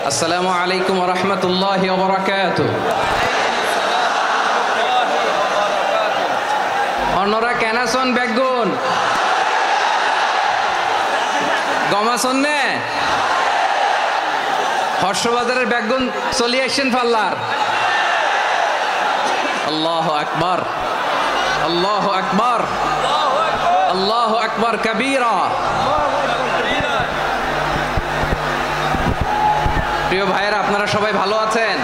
আসসালামু আলাইকুম ওয়া রাহমাতুল্লাহি ওয়া বারাকাতুহু। অন্যরা কেন আছেন বেগুন গমাছন নে হর্ষবাজারের বেগুন চলি আসছেন পাল্লার। আল্লাহু আকবার, আল্লাহু আকবার, আল্লাহু আকবার কাবীরা। প্রিয় ভাইয়েরা, আপনারা সবাই ভালো আছেন?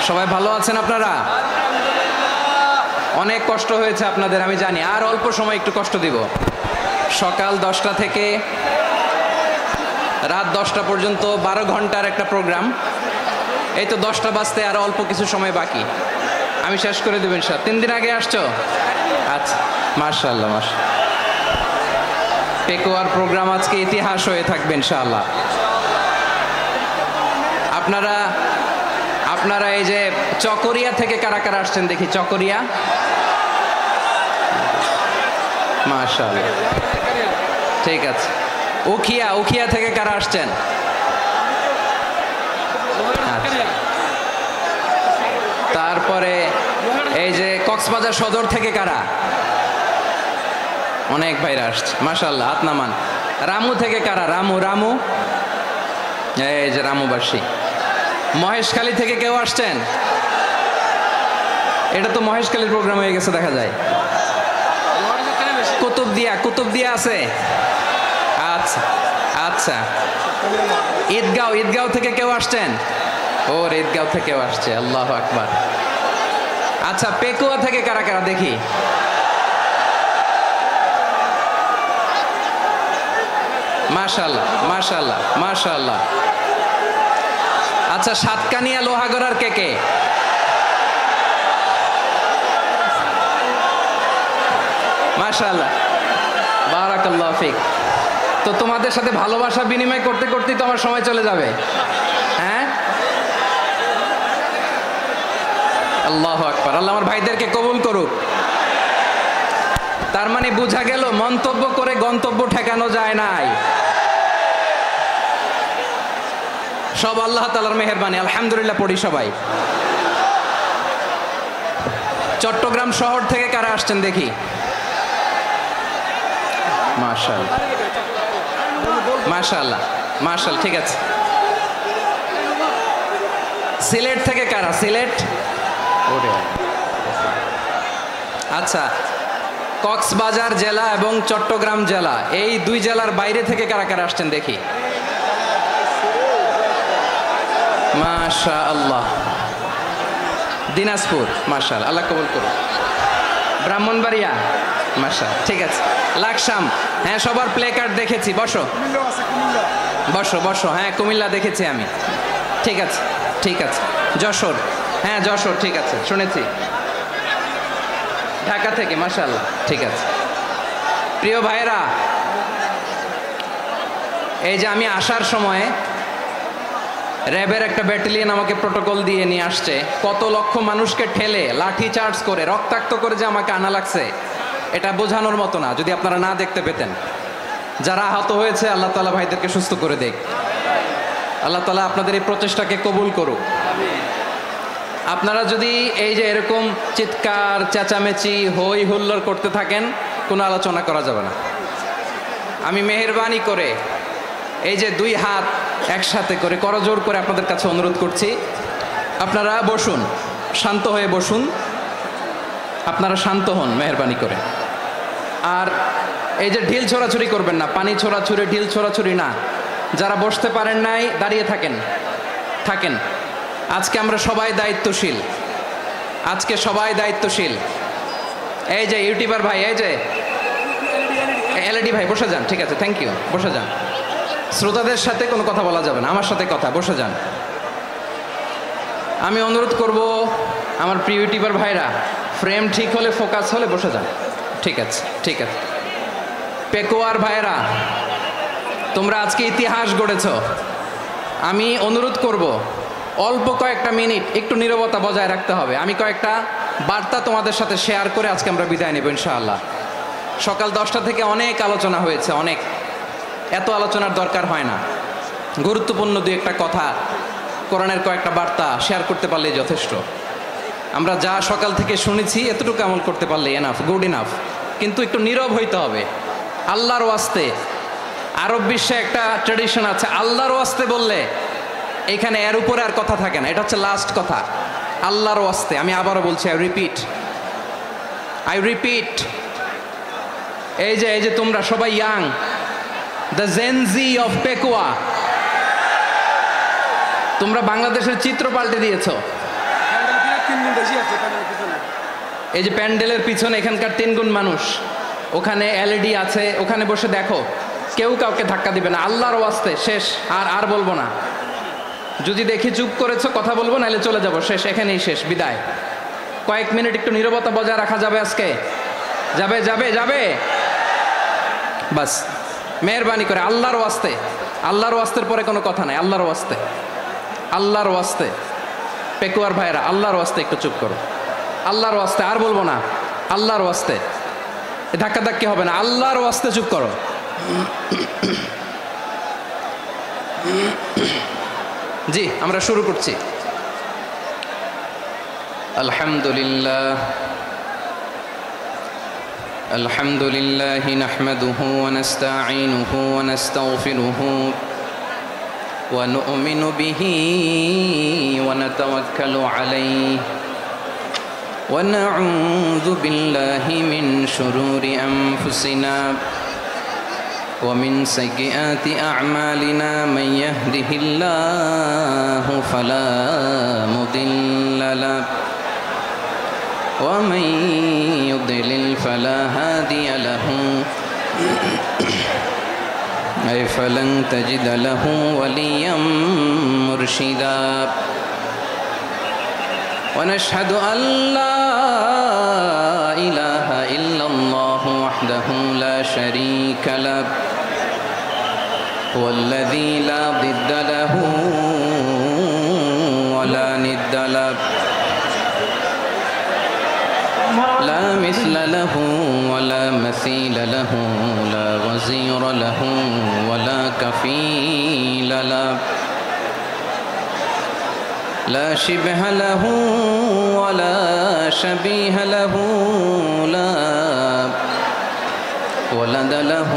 সবাই ভালো আছেন আপনারা? অনেক কষ্ট হয়েছে আপনাদের আমি জানি, আর অল্প সময় একটু কষ্ট দিব। সকাল 10টা থেকে রাত 10টা পর্যন্ত 12 ঘন্টার একটা প্রোগ্রাম। এই তো 10টা বাজতে আর অল্প কিছু সময় বাকি, আমি শেষ করে দেবেন। 3 দিন আগে আসছো? আচ্ছা, মাশাআল্লাহ মাশাআল্লাহ। পেকুয়ার প্রোগ্রাম আজকে ইতিহাস হয়ে থাকবে ইনশাআল্লাহ। আপনারা এই যে চকরিয়া থেকে কারা কারা আসছেন দেখি? চকরিয়া, মাশাআল্লাহ, ঠিক আছে। উখিয়া থেকে কারা আসছেন? তারপরে এই যে কক্সবাজার সদর থেকে কারা? অনেক ভাইরা আসছে মাশাআল্লাহ, হাত নামান। রামু থেকে কারা? রামু, এই যে রামুবাসী। মহেশখালী থেকে কেউ আসছেন? এটা তো মহেশখালীর প্রোগ্রাম হয়ে গেছে দেখা যায়। কুতুবদিয়া আছে? আচ্ছা আচ্ছা। ঈদগাঁও থেকে কেউ আসছেন? ওর ঈদগাঁও থেকেও আসছে, আল্লাহু আকবার। আচ্ছা, পেকুয়া থেকে কারা কারা দেখি? মাশাআল্লাহ মাশাআল্লাহ মাশাআল্লাহ। আচ্ছা, সাতকানিয়া লোহাগড়ার কে? মাশাআল্লাহ, বারাকাল্লাহু ফিক। তো তোমাদের সাথে ভালোবাসা বিনিময় করতে করতেই তো আমার সময় চলে যাবে। হ্যাঁ, আল্লাহু আকবার। আল্লাহ আমার ভাইদেরকে কবুল করুক। তার মানে বোঝা গেল মন্তব্য করে গন্তব্য ঠেকানো যায় নাই, সব আল্লাহ তাআলার মেহেরবানি। আলহামদুলিল্লাহ পড়ি সবাই। চট্টগ্রাম শহর থেকে কারা আসছেন দেখি? মাশাআল্লাহ মাশাআল্লাহ মাশাআল্লাহ, ঠিক আছে। সিলেট থেকে কারা? সিলেট, আচ্ছা। কক্সবাজার জেলা এবং চট্টগ্রাম জেলা, এই 2 জেলার বাইরে থেকে কারা কারা আসছেন দেখি? মাশাআল্লাহ। দিনাজপুর, মাশাআল্লাহ, আল্লাহ কবুল করুন। ব্রাহ্মণবাড়িয়া, মাশাআল্লাহ, ঠিক আছে। লাকসাম, হ্যাঁ, সবার প্লে কার্ড দেখেছি। বসো বসো। হ্যাঁ, কুমিল্লা দেখেছি আমি, ঠিক আছে ঠিক আছে। যশোর, হ্যাঁ যশোর, ঠিক আছে, শুনেছি। ঢাকা থেকে, মাশাআল্লাহ, ঠিক আছে। প্রিয় ভাইয়েরা, এই যে আমি আসার সময় র্যাবের একটা ব্যাটালিয়ন আমাকে প্রোটোকল দিয়ে নিয়ে আসছে। কত লক্ষ মানুষকে ঠেলে লাঠি চার্জ করে রক্তাক্ত করে যে আমাকে আনা লাগছে, এটা বোঝানোর মতো না যদি আপনারা না দেখতে পেতেন। যারা আহত হয়েছে, আল্লাহ তাআলা ভাইদেরকে সুস্থ করে দেখ। আল্লাহ তাআলা আপনাদের এই প্রচেষ্টাকে কবুল করুক। আপনারা যদি এই যে এরকম চিৎকার চেঁচামেচি হই হুল্লোড় করতে থাকেন, কোনো আলোচনা করা যাবে না। আমি মেহেরবানি করে এই যে 2 হাত একসাথে করে করজোড় করে আপনাদের কাছে অনুরোধ করছি, আপনারা বসুন, শান্ত হয়ে বসুন। আপনারা শান্ত হন মেহেরবানি করে। আর এই যে ঢিল ছোড়াছুরি করবেন না, পানি ছোড়াছুরি, ঢিল ছোড়াছুরি না। যারা বসতে পারেন নাই, দাঁড়িয়ে থাকেন। আজকে আমরা সবাই দায়িত্বশীল, আজকে সবাই দায়িত্বশীল। এই যে ইউটিউবার ভাই, এই যে এলইডি ভাই, বসে যান, ঠিক আছে, থ্যাংক ইউ, বসে যান। শ্রোতাদের সাথে কোনো কথা বলা যাবে না, আমার সাথে কথা, বসে যান। আমি অনুরোধ করব আমার প্রিয় ইউটিউবার ভাইরা, ফ্রেম ঠিক হলে, ফোকাস হলে বসে যান, ঠিক আছে ঠিক আছে। পেকুয়ার ভাইরা, তোমরা আজকে ইতিহাস গড়েছ। আমি অনুরোধ করব অল্প কয়েকটা মিনিট একটু নীরবতা বজায় রাখতে হবে। আমি কয়েকটা বার্তা তোমাদের সাথে শেয়ার করে আজকে আমরা বিদায় নেব ইনশাআল্লাহ। সকাল 10টা থেকে অনেক আলোচনা হয়েছে, অনেক, এত আলোচনার দরকার হয় না। গুরুত্বপূর্ণ দুই একটা কথা, কোরআনের কয়েকটা বার্তা শেয়ার করতে পারলে যথেষ্ট। আমরা যা সকাল থেকে শুনেছি এতটুকু আমল করতে পারলে এনাফ, গুড ইনাফ। কিন্তু একটু নীরব হইতে হবে আল্লাহর ওয়াস্তে। আরব বিশ্বে একটা ট্র্যাডিশন আছে, আল্লাহর ওয়াস্তে বললে এখানে এর উপরে আর কথা থাকে না, এটা হচ্ছে লাস্ট কথা। আল্লাহর ওয়াস্তে, আমি আবারও বলছি, আই রিপিট। এই যে তোমরা সবাই young, the Gen Z of Pekua, তোমরা বাংলাদেশের চিত্র পাল্টে দিয়েছো। এই যে প্যান্ডেলের পিছনে এখানকার 3 গুণ মানুষ, ওখানে এলইডি আছে, ওখানে বসে দেখো, কেউ কাউকে ধাক্কা দিবে না। আল্লাহর ওয়াস্তে শেষ, আর বলবো না। যদি দেখি চুপ করেছো কথা বলবো, নাহলে চলে যাবো, শেষ, এখানেই শেষ, বিদায়। কয়েক মিনিট একটু নীরবতা বজায় রাখা যাবে আজকে? যাবে বাস, মেহরবানি করে আল্লাহর ওয়াস্তে। আল্লাহর ওয়াস্তের পরে কোনো কথা নাই, আল্লাহর ওয়াস্তে। পেকুয়ার ভাইরা, আল্লাহর ওয়াস্তে একটু চুপ করো, আল্লাহর ওয়াস্তে, আর বলবো না, আল্লাহর ওয়াস্তে। ধাক্কি হবে না, আল্লাহর ওয়াস্তে চুপ করো। জি, আমরা শুরু করছি। আলহামদুলিল্লাহ নাহমাদুহু ওয়া নাস্তাঈনুহু ওয়া নাস্তাগফিরুহু ওয়া নু'মিনু বিহি ওয়া নাতাওয়াক্কালু আলাইহি ওয়া নাউযু বিল্লাহি মিন শুরুরি আনফুসিনা ومن سيئات أعمالنا من يهده الله فلا مضل له ومن يضلل فلا هادي له أي فلن تجد له وليا مرشدا ونشهد أن لا إله إلا الله وحده لا شريك له هو الذي لا ضد له ولا ند له لا مثل له ولا مثيل له لا وزير له ولا كفيل له لا شبه له ولا شبيه له لا ولد له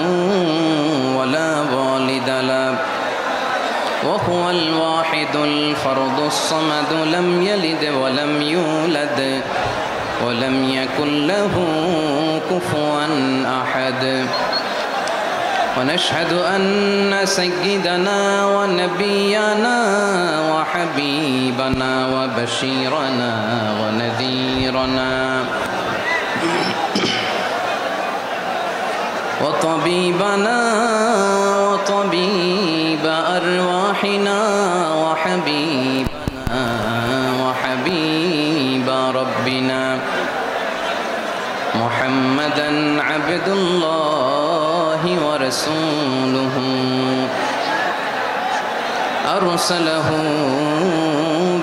ولا والد له وهو الواحد الفرد الصمد لم يلد ولم يولد ولم يكن له كفوا أحد ونشهد أن سيدنا ونبينا وحبيبنا وبشيرنا ونذيرنا وطبيبنا وطبيب أرواحنا وحبيبنا وحبيب ربنا محمدا عبد الله ورسوله أرسله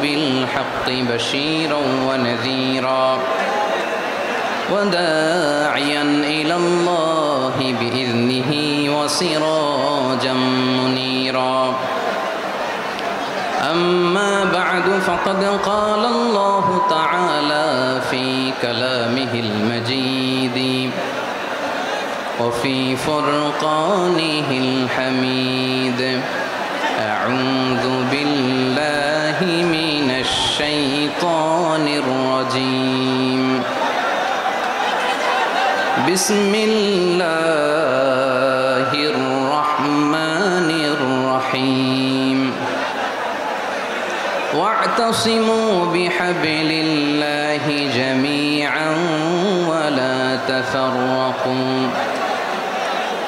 بالحق بشيرا ونذيرا وداعيا إلى الله بإذنه وسراجا منيرا أما بعد فقد قال الله تعالى في كلامه المجيد وفي فرقانه الحميد أعوذ بالله من الشيطان الرجيم بسم الله الرحمن الرحيم واعتصموا بحبل الله جميعا ولا تفرقوا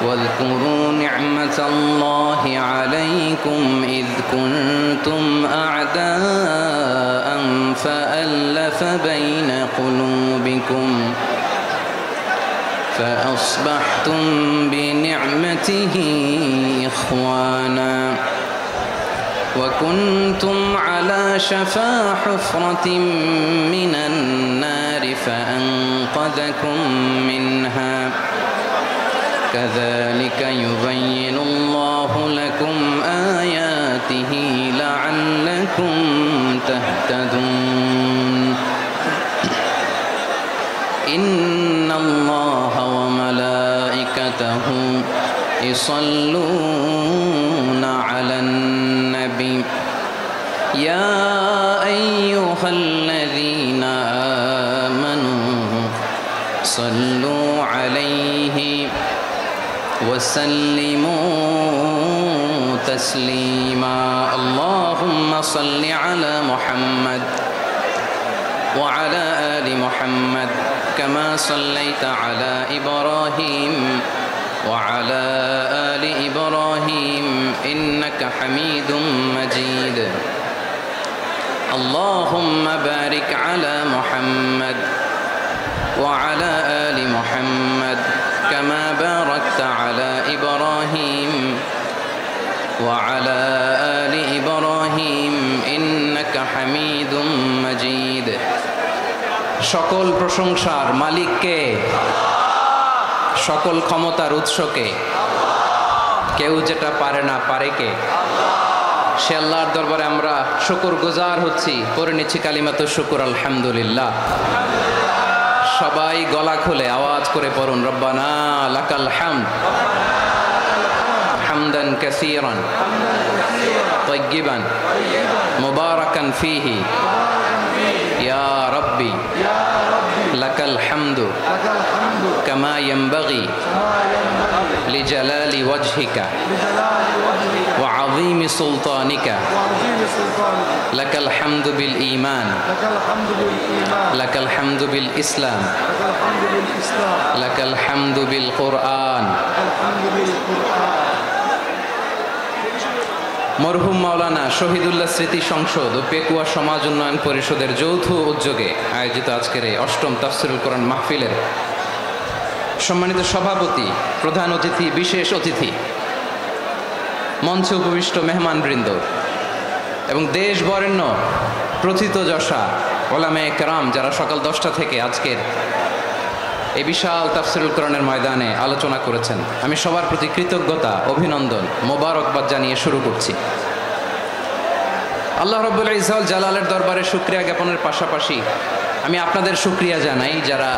واذكروا نعمة الله عليكم إذ كنتم أعداء فألف بين قلوبكم فأصبحتم بنعمته إخوانا وكنتم على شفا حفرة من النار فأنقذكم منها كذلك يبين الله لكم آياته آياته لعلكم تهتدون إن الله وملائكته يصلون على النبي يا أيها الذين آمنوا صلوا عليه وسلموا تسليما اللهم صل على محمد وعلى آل محمد كما صليت على إبراهيم وعلى آل إبراهيم إنك حميد مجيد اللهم بارك على محمد وعلى آل محمد كما باركت على إبراهيم وعلى آل إبراهيم إنك حميد مجيد সকল প্রশংসার মালিক কে? সকল ক্ষমতার উৎস কে? কেউ যেটা পারে না পারে কে? সে আল্লাহর দরবারে আমরা শুকরগুজার হচ্ছি, পড়ে নিচ্ছি কালিমাতুশ শুকর আলহামদুলিল্লাহ। সবাই গলা খুলে আওয়াজ করে পড়ুন রব্বানা লাকাল হামদ হামদান কাসীরান তাইয়্যিবান মুবারাকান ফীহি ইয়া রাব্বি লাকাল হামদু কামা ইয়ানবাগি লিজালালি ওয়াজহিকা ওয়া আযীমি সুলতানিকা লাকাল হামদু বিল ঈমান লাকাল হামদু বিল ইসলাম লাকাল হামদু বিল কুরআন। মরহুম মাওলানা শহীদুল্লাহ স্মৃতি সংসদ ও পেকুয়া সমাজ উন্নয়ন পরিষদের যৌথ উদ্যোগে আয়োজিত আজকের এই অষ্টম তাফসীরুল কোরআন মাহফিলের সম্মানিত সভাপতি, প্রধান অতিথি, বিশেষ অতিথি, মঞ্চে উপবিষ্ট মেহমানবৃন্দ এবং দেশ বরেণ্য প্রথিতযশা ওলামায়ে কেরাম যারা সকাল 10টা থেকে আজকের এই বিশাল তাফসীরুল কোরআনের ময়দানে আলোচনা করেছেন, আমি সবার প্রতি কৃতজ্ঞতা, অভিনন্দন, মোবারকবাদ জানিয়ে শুরু করছি। আল্লাহ রাব্বুল ইজ্জত জালালের দরবারে শুকরিয়া জ্ঞাপনের পাশাপাশি আমি আপনাদের শুকরিয়া জানাই যারা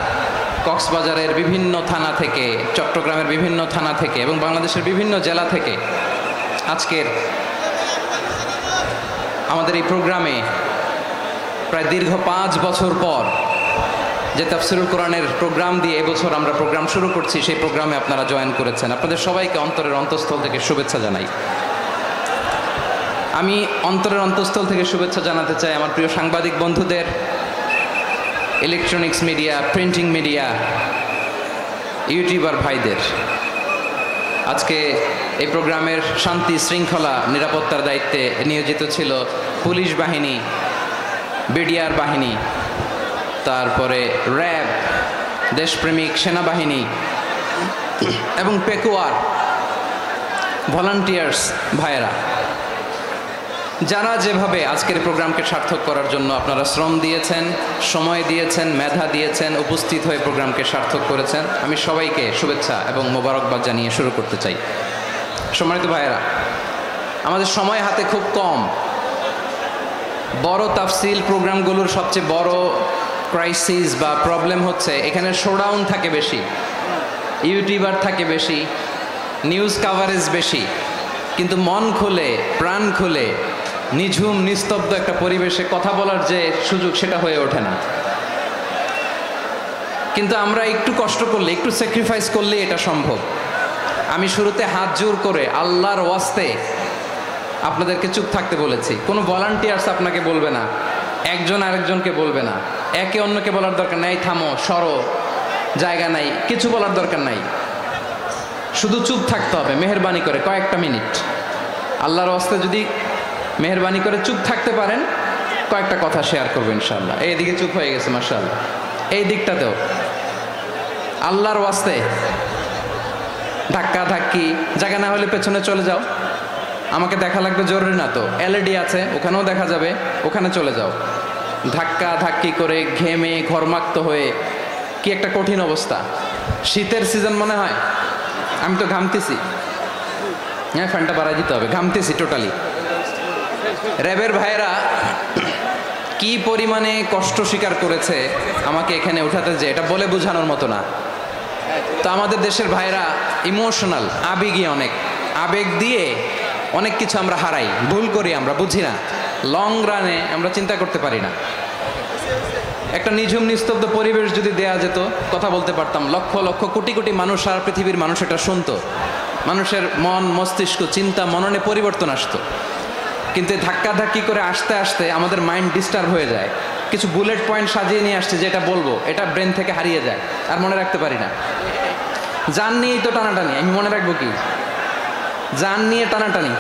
কক্সবাজারের বিভিন্ন থানা থেকে, চট্টগ্রামের বিভিন্ন থানা থেকে এবং বাংলাদেশের বিভিন্ন জেলা থেকে আজকের আমাদের এই প্রোগ্রামে প্রায় দীর্ঘ 5 বছর পর যে তাফসীরুল কোরআনের প্রোগ্রাম দিয়ে এবছর আমরা প্রোগ্রাম শুরু করছি, সেই প্রোগ্রামে আপনারা জয়েন করেছেন। আপনাদের সবাইকে অন্তরের অন্তঃস্থল থেকে শুভেচ্ছা জানাই। আমি অন্তরের অন্তঃস্থল থেকে শুভেচ্ছা জানাতে চাই আমার প্রিয় সাংবাদিক বন্ধুদের, electronics media, printing media, YouTuber ভাইদের। আজকে এই প্রোগ্রামের শান্তি শৃঙ্খলা নিরাপত্তার দায়িত্বে নিয়োজিত ছিল পুলিশ বাহিনী, বিডিআর বাহিনী, তারপরে র্যাব, দেশপ্রেমিক সেনাবাহিনী এবং পেকুয়ার ভলান্টিয়ার্স ভাইয়েরা, যারা যেভাবে আজকের প্রোগ্রামকে সার্থক করার জন্য আপনারা শ্রম দিয়েছেন, সময় দিয়েছেন, মেধা দিয়েছেন, উপস্থিত হয়ে প্রোগ্রামকে সার্থক করেছেন, আমি সবাইকে শুভেচ্ছা এবং মোবারকবাদ জানিয়ে শুরু করতে চাই। সম্মানিত ভাইয়েরা, আমাদের সময় হাতে খুব কম। বড় তাফসীল প্রোগ্রামগুলোর সবচেয়ে বড় ক্রাইসিস বা প্রবলেম হচ্ছে এখানে শোডাউন থাকে বেশি, ইউটিউবার থাকে বেশি, নিউজ কাভারেজ বেশি, কিন্তু মন খুলে, প্রাণ খুলে, নিঝুম নিস্তব্ধ একটা পরিবেশে কথা বলার যে সুযোগ, সেটা হয়ে ওঠে না। কিন্তু আমরা একটু কষ্ট করলে, একটু স্যাক্রিফাইস করলে এটা সম্ভব। আমি শুরুতে হাত জোর করে আল্লাহর ওয়াস্তে আপনাদেরকে চুপ থাকতে বলেছি। কোনো ভলান্টিয়ার্স আপনাকে বলবে না, একজন আরেকজনকে বলবে না, একে অন্যকে বলার দরকার নাই, থামো, সরো, জায়গা নাই, কিছু বলার দরকার নাই, শুধু চুপ থাকতে হবে মেহেরবানি করে কয়েকটা মিনিট। আল্লাহর ওয়াস্তে যদি মেহেরবানি করে চুপ থাকতে পারেন, কয়েকটা কথা শেয়ার করবো ইনশাআল্লাহ। এইদিকে চুপ হয়ে গেছে মাশাআল্লাহ, এই দিকটাতেও আল্লাহর ওয়াস্তে ধাক্কা ধাক্কি, জায়গা না হলে পেছনে চলে যাও, আমাকে দেখা লাগবে জরুরি না তো, এলইডি আছে ওখানেও দেখা যাবে, ওখানে চলে যাও। ধাক্কা ধাক্কি করে ঘেমে ঘরমাক্ত হয়ে কি একটা কঠিন অবস্থা। শীতের সিজন মনে হয়, আমি তো ঘামতেছি, হ্যাঁ ফ্যানটা বাড়াই দিতে হবে, ঘামতেছি টোটালি। র্যাবের ভাইয়েরা কি পরিমাণে কষ্ট স্বীকার করেছে আমাকে এখানে উঠাতে, যে এটা বলে বোঝানোর মতো না। তো আমাদের দেশের ভাইরা ইমোশনাল, আবেগী, অনেক আবেগ দিয়ে অনেক কিছু আমরা হারাই, ভুল করি, আমরা বুঝি না, লং রানে আমরা চিন্তা করতে পারি না। একটা নিঝুম নিস্তব্ধ পরিবেশ যদি দেয়া যেত, কথা বলতে পারতাম, লক্ষ লক্ষ কোটি কোটি মানুষ, সারা পৃথিবীর মানুষ এটা শুনতো, মানুষের মন মস্তিষ্ক চিন্তা মননে পরিবর্তন আসতো। কিন্তু ধাক্কাধাক্কি করে আসতে আসতে আমাদের মাইন্ড ডিস্টার্ব হয়ে যায়। কিছু বুলেট পয়েন্ট সাজিয়ে নিয়ে আসছে, যেটা বলবো এটা ব্রেন থেকে হারিয়ে যায়, আর মনে রাখতে পারি না। জান নিয়েই তো টানাটানি, আমি মনে রাখবো কি? জান নিয়ে টানাটানি।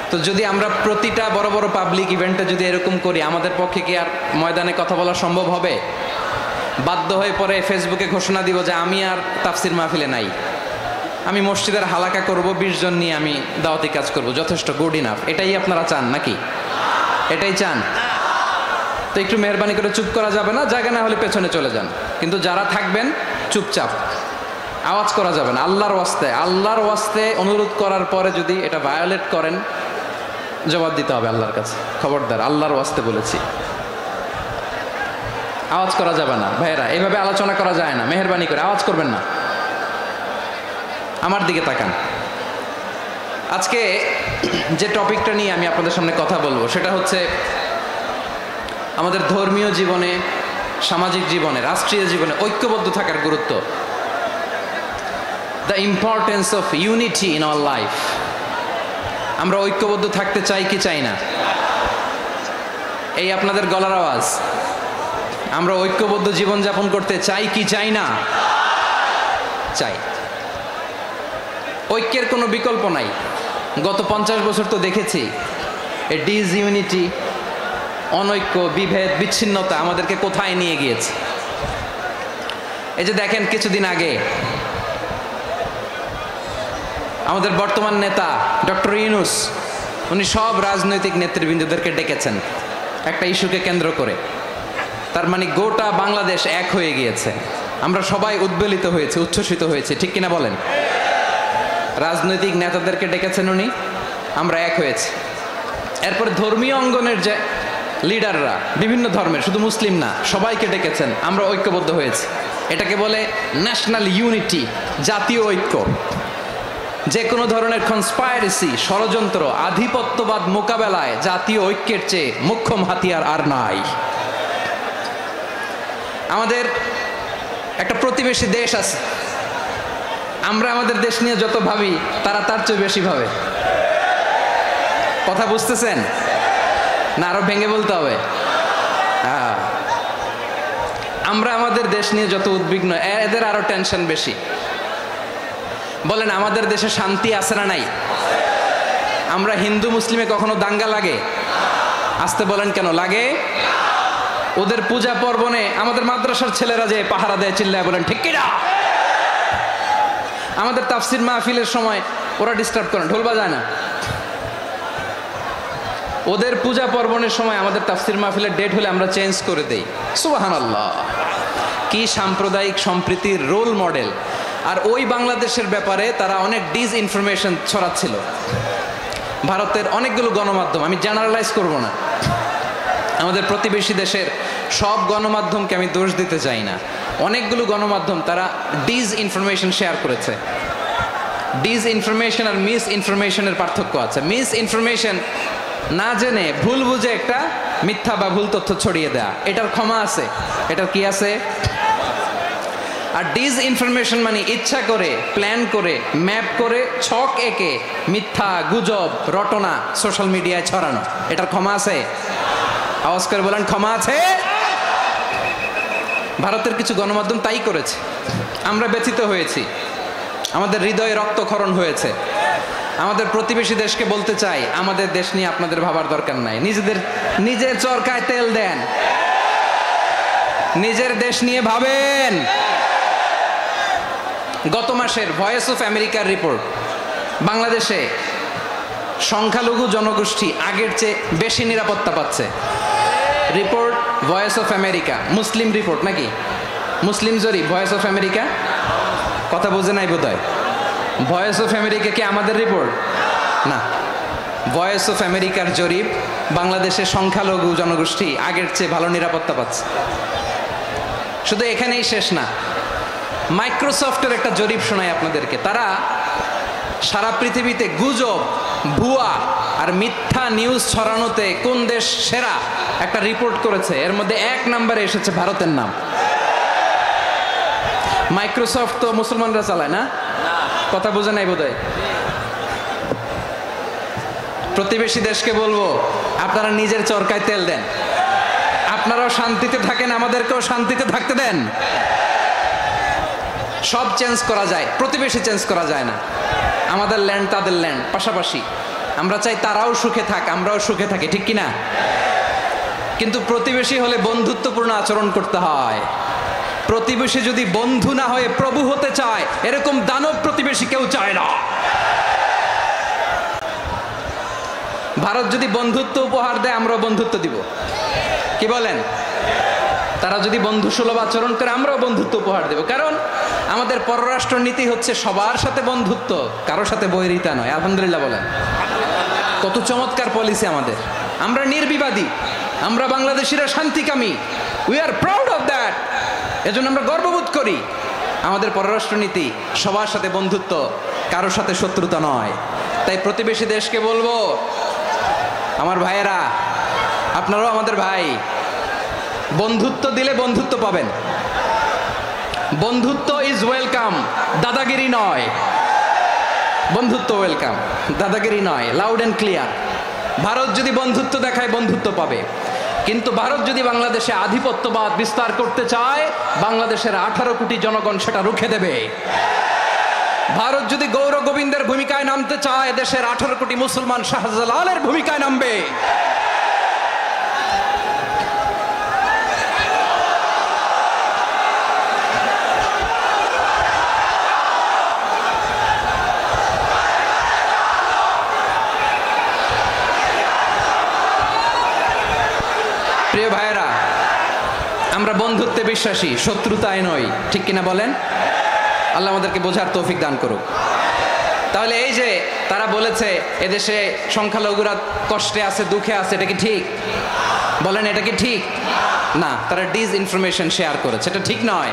তো যদি আমরা প্রতিটা বড় বড় পাবলিক ইভেন্টে যদি এরকম করি, আমাদের পক্ষে কি আর ময়দানে কথা বলা সম্ভব হবে? বাধ্য হয়ে পরে ফেসবুকে ঘোষণা দিব যে আমি আর তাফসির মাহফিলে নাই, আমি মসজিদের হালাকা করব, 20 জন নিয়ে আমি দাওয়াতি কাজ করব, যথেষ্ট, গুড ইনাফ। এটাই আপনারা চান নাকি? এটাই চান? তো একটু মেহরবানি করে চুপ করা যাবে না? জায়গা না হলে পেছনে চলে যান, কিন্তু যারা থাকবেন চুপচাপ, আওয়াজ করা যাবে না। আল্লাহর ওয়াস্তে, আল্লাহর ওয়াস্তে অনুরোধ করার পরে যদি এটা ভায়োলেট করেন, জবাব দিতে হবে আল্লাহর কাছে। খবরদার, আল্লাহর ওয়াস্তে বলেছি, আওয়াজ করা যাবে না। ভাইয়েরা, এইভাবে আলোচনা করা যায় না, মেহরবানি করে আওয়াজ করবেন না। আমার দিকে তাকান। আজকে যে টপিকটা নিয়ে আমি আপনাদের সামনে কথা বলবো, সেটা হচ্ছে আমাদের ধর্মীয় জীবনে, সামাজিক জীবনে, রাষ্ট্রীয় জীবনে ঐক্যবদ্ধ থাকার গুরুত্ব। The importance of unity in our life. আমরা ঐক্যবদ্ধ থাকতে চাই কি চাই না? এই আপনাদের গলার আওয়াজ। আমরা ঐক্যবদ্ধ জীবনযাপন করতে চাই কি চাই না? চাই। ঐক্যের কোনো বিকল্প নাই। গত 50 বছর তো দেখেছি এ ডিসইউনিটি, অনৈক্য, বিভেদ, বিচ্ছিন্নতা আমাদেরকে কোথায় নিয়ে গিয়েছে। এই যে দেখেন, কিছুদিন আগে আমাদের বর্তমান নেতা ডক্টর ইউনূস, উনি সব রাজনৈতিক নেতৃবৃন্দদেরকে ডেকেছেন একটা ইস্যুকে কেন্দ্র করে। তার মানে গোটা বাংলাদেশ এক হয়ে গিয়েছে। আমরা সবাই উদ্বেলিত হয়েছে, উচ্ছ্বসিত হয়েছে, ঠিক কিনা বলেন? রাজনৈতিক নেতাদেরকে ডেকেছেন উনি, আমরা এক হয়েছি। এরপরে ধর্মীয় অঙ্গনের যে লিডাররা, বিভিন্ন ধর্মের, শুধু মুসলিম না, সবাইকে ডেকেছেন, আমরা ঐক্যবদ্ধ হয়েছি। এটাকে বলে ন্যাশনাল ইউনিটি, জাতীয় ঐক্য। যে কোনো ধরনের কনস্পাইরেসি, ষড়যন্ত্র, আধিপত্যবাদ মোকাবেলায় জাতীয় ঐক্যের চেয়ে মোক্ষম হাতিয়ার আর নাই। আমাদের একটা প্রতিবেশী দেশ আছে, আমরা আমাদের দেশ নিয়ে যত ভাবি, তারা তার চেয়ে বেশি ভাবে। কথা বুঝতেছেন না? আরো ভেঙে বলতে হবে। আমরা আমাদের দেশ নিয়ে যত উদ্বিগ্ন, এদের আরো টেনশন বেশি। বলেন, আমাদের দেশে শান্তি আছে না নাই? আমরা হিন্দু মুসলিমে কখনো দাঙ্গা লাগে? আসতে বলেন, কেন লাগে? ওদের পূজা পার্বণে আমাদের মাদ্রাসার ছেলেরা যে পাহারা দেয়, চিল্লায় বলেন ঠিক কিনা? আমাদের তাফসির মাহফিলের সময় ওরা ডিস্টার্ব করে, ঢোল বাজায় না। ওদের পূজা পার্বণের সময় আমাদের তাফসির মাহফিলের ডেট হলে আমরা চেঞ্জ করে দেই। সুবহানাল্লাহ, কি সাম্প্রদায়িক সম্প্রীতির রোল মডেল। আর ওই বাংলাদেশের ব্যাপারে তারা অনেক ডিসইনফরমেশন ছড়াচ্ছিল। ভারতের অনেকগুলো গণমাধ্যম, আমি জেনারেলাইজ করব না, আমাদের প্রতিবেশী দেশের সব গণমাধ্যমকে আমি দোষ দিতে চাই না, অনেকগুলো গণমাধ্যম তারা ডিসইনফরমেশন শেয়ার করেছে। ডিসইনফরমেশন আর মিস ইনফরমেশনের পার্থক্য আছে। মিস ইনফরমেশন না জেনে ভুল বুঝে একটা মিথ্যা বা ভুল তথ্য ছড়িয়ে দেয়া, এটার ক্ষমা আছে, এটার কি আছে? আর ডিসইনফরমেশন মানে ইচ্ছা করে, প্ল্যান করে, ম্যাপ করে, ছক এঁকে মিথ্যা, গুজব, রটনা সোশ্যাল মিডিয়ায় ছড়ানো, এটার ক্ষমা আছে? আওয়াজ করে বলেন, ক্ষমা আছে? ভারতের কিছু গণমাধ্যম তাই করেছে, আমরা ব্যথিত হয়েছি, আমাদের হৃদয়ে রক্তক্ষরণ হয়েছে। আমাদের প্রতিবেশী দেশকে বলতে চাই, আমাদের দেশ নিয়ে আপনাদের ভাবার দরকার নাই, নিজের চরকায় তেল দেন, নিজের দেশ নিয়ে ভাবেন। গত মাসের ভয়েস অফ আমেরিকার রিপোর্ট, বাংলাদেশে সংখ্যালঘু জনগোষ্ঠী আগের চেয়ে বেশি নিরাপত্তা পাচ্ছে। Report voice of America, Muslim report নাকি? মুসলিম জরিপ, ভয়েস অফ আমেরিকা। কথা বোঝে নাই বোধহয়। ভয়েস অফ আমেরিকা কি আমাদের রিপোর্ট? না, ভয়েস অফ আমেরিকার জরিপ, বাংলাদেশের সংখ্যালঘু জনগোষ্ঠী আগের চেয়ে ভালো নিরাপত্তা পাচ্ছে। শুধু এখানেই শেষ না, মাইক্রোসফটের একটা জরিপ শোনায় আপনাদেরকে। তারা সারা পৃথিবীতে গুজব, ভুয়া আর মিথ্যা নিউজ ছড়ানোতে কোন দেশ সেরা একটা রিপোর্ট করেছে। এর মধ্যে 1 নম্বরে এসেছে ভারতের নাম। মাইক্রোসফট তো মুসলমানরা চালায় না? কথা বোঝে নাই বোধহয়। প্রতিবেশী দেশকে বলবো, আপনারা নিজের চরকায় তেল দেন, আপনারাও শান্তিতে থাকেন, আমাদেরকেও শান্তিতে থাকতে দেন। সব চেঞ্জ করা যায়, প্রতিবেশী চেঞ্জ করা যায় না। আমাদের ল্যান্ড তাদের ল্যান্ড, পাশাপাশি। আমরা চাই তারাও সুখে থাক, আমরাও সুখে থাকি, ঠিক কিনা? কিন্তু প্রতিবেশী হলে বন্ধুত্বপূর্ণ আচরণ করতে হয়। প্রতিবেশী যদি বন্ধু না হয়ে প্রভু হতে চায়, এরকম দানব প্রতিবেশী কেউ চায় না। ভারত যদি বন্ধুত্ব উপহার দেয়, আমরাও বন্ধুত্ব দিব, কি বলেন? তারা যদি বন্ধুসুলভ আচরণ করে, আমরাও বন্ধুত্ব উপহার দেব। কারণ আমাদের পররাষ্ট্র নীতি হচ্ছে সবার সাথে বন্ধুত্ব, কারোর সাথে বৈরিতা নয়। আলহামদুলিল্লাহ বলেন, কত চমৎকার পলিসি আমাদের। আমরা নির্বিবাদী, আমরা বাংলাদেশিরা শান্তিকামী। We are proud of that. এজন্য আমরা গর্ববোধ করি। আমাদের পররাষ্ট্র নীতি সবার সাথে বন্ধুত্ব, কারোর সাথে শত্রুতা নয়। তাই প্রতিবেশী দেশকে বলবো, আমার ভাইয়েরা, আপনারাও আমাদের ভাই। বন্ধুত্ব দিলে বন্ধুত্ব পাবেন। বন্ধুত্ব ইজ ওয়েলকাম, দাদাগিরি নয়। বন্ধুত্ব ওয়েলকাম, দাদাগিরি নয়। Loud and clear. ভারত যদি বন্ধুত্ব দেখায়, বন্ধুত্ব পাবে। কিন্তু ভারত যদি বাংলাদেশে আধিপত্যবাদ বিস্তার করতে চায়, বাংলাদেশের 18 কোটি জনগণ সেটা রুখে দেবে। ভারত যদি গৌর গোবিন্দের ভূমিকায় নামতে চায়, দেশের 18 কোটি মুসলমান শাহজালালের ভূমিকায় নামবে। প্রিয় ভাইয়েরা, আমরা বন্ধুত্বে বিশ্বাসী, শত্রুতায় নই, ঠিক কিনা বলেন? আল্লাহ আমাদেরকে বোঝার তৌফিক দান করুক। তাহলে এই যে তারা বলেছে এদেশে সংখ্যালঘুরা কষ্টে আছে, দুঃখে আছে, এটা কি ঠিক? বলেন, এটা কি ঠিক? না, তারা ডিস ইনফরমেশন শেয়ার করেছে, এটা ঠিক নয়।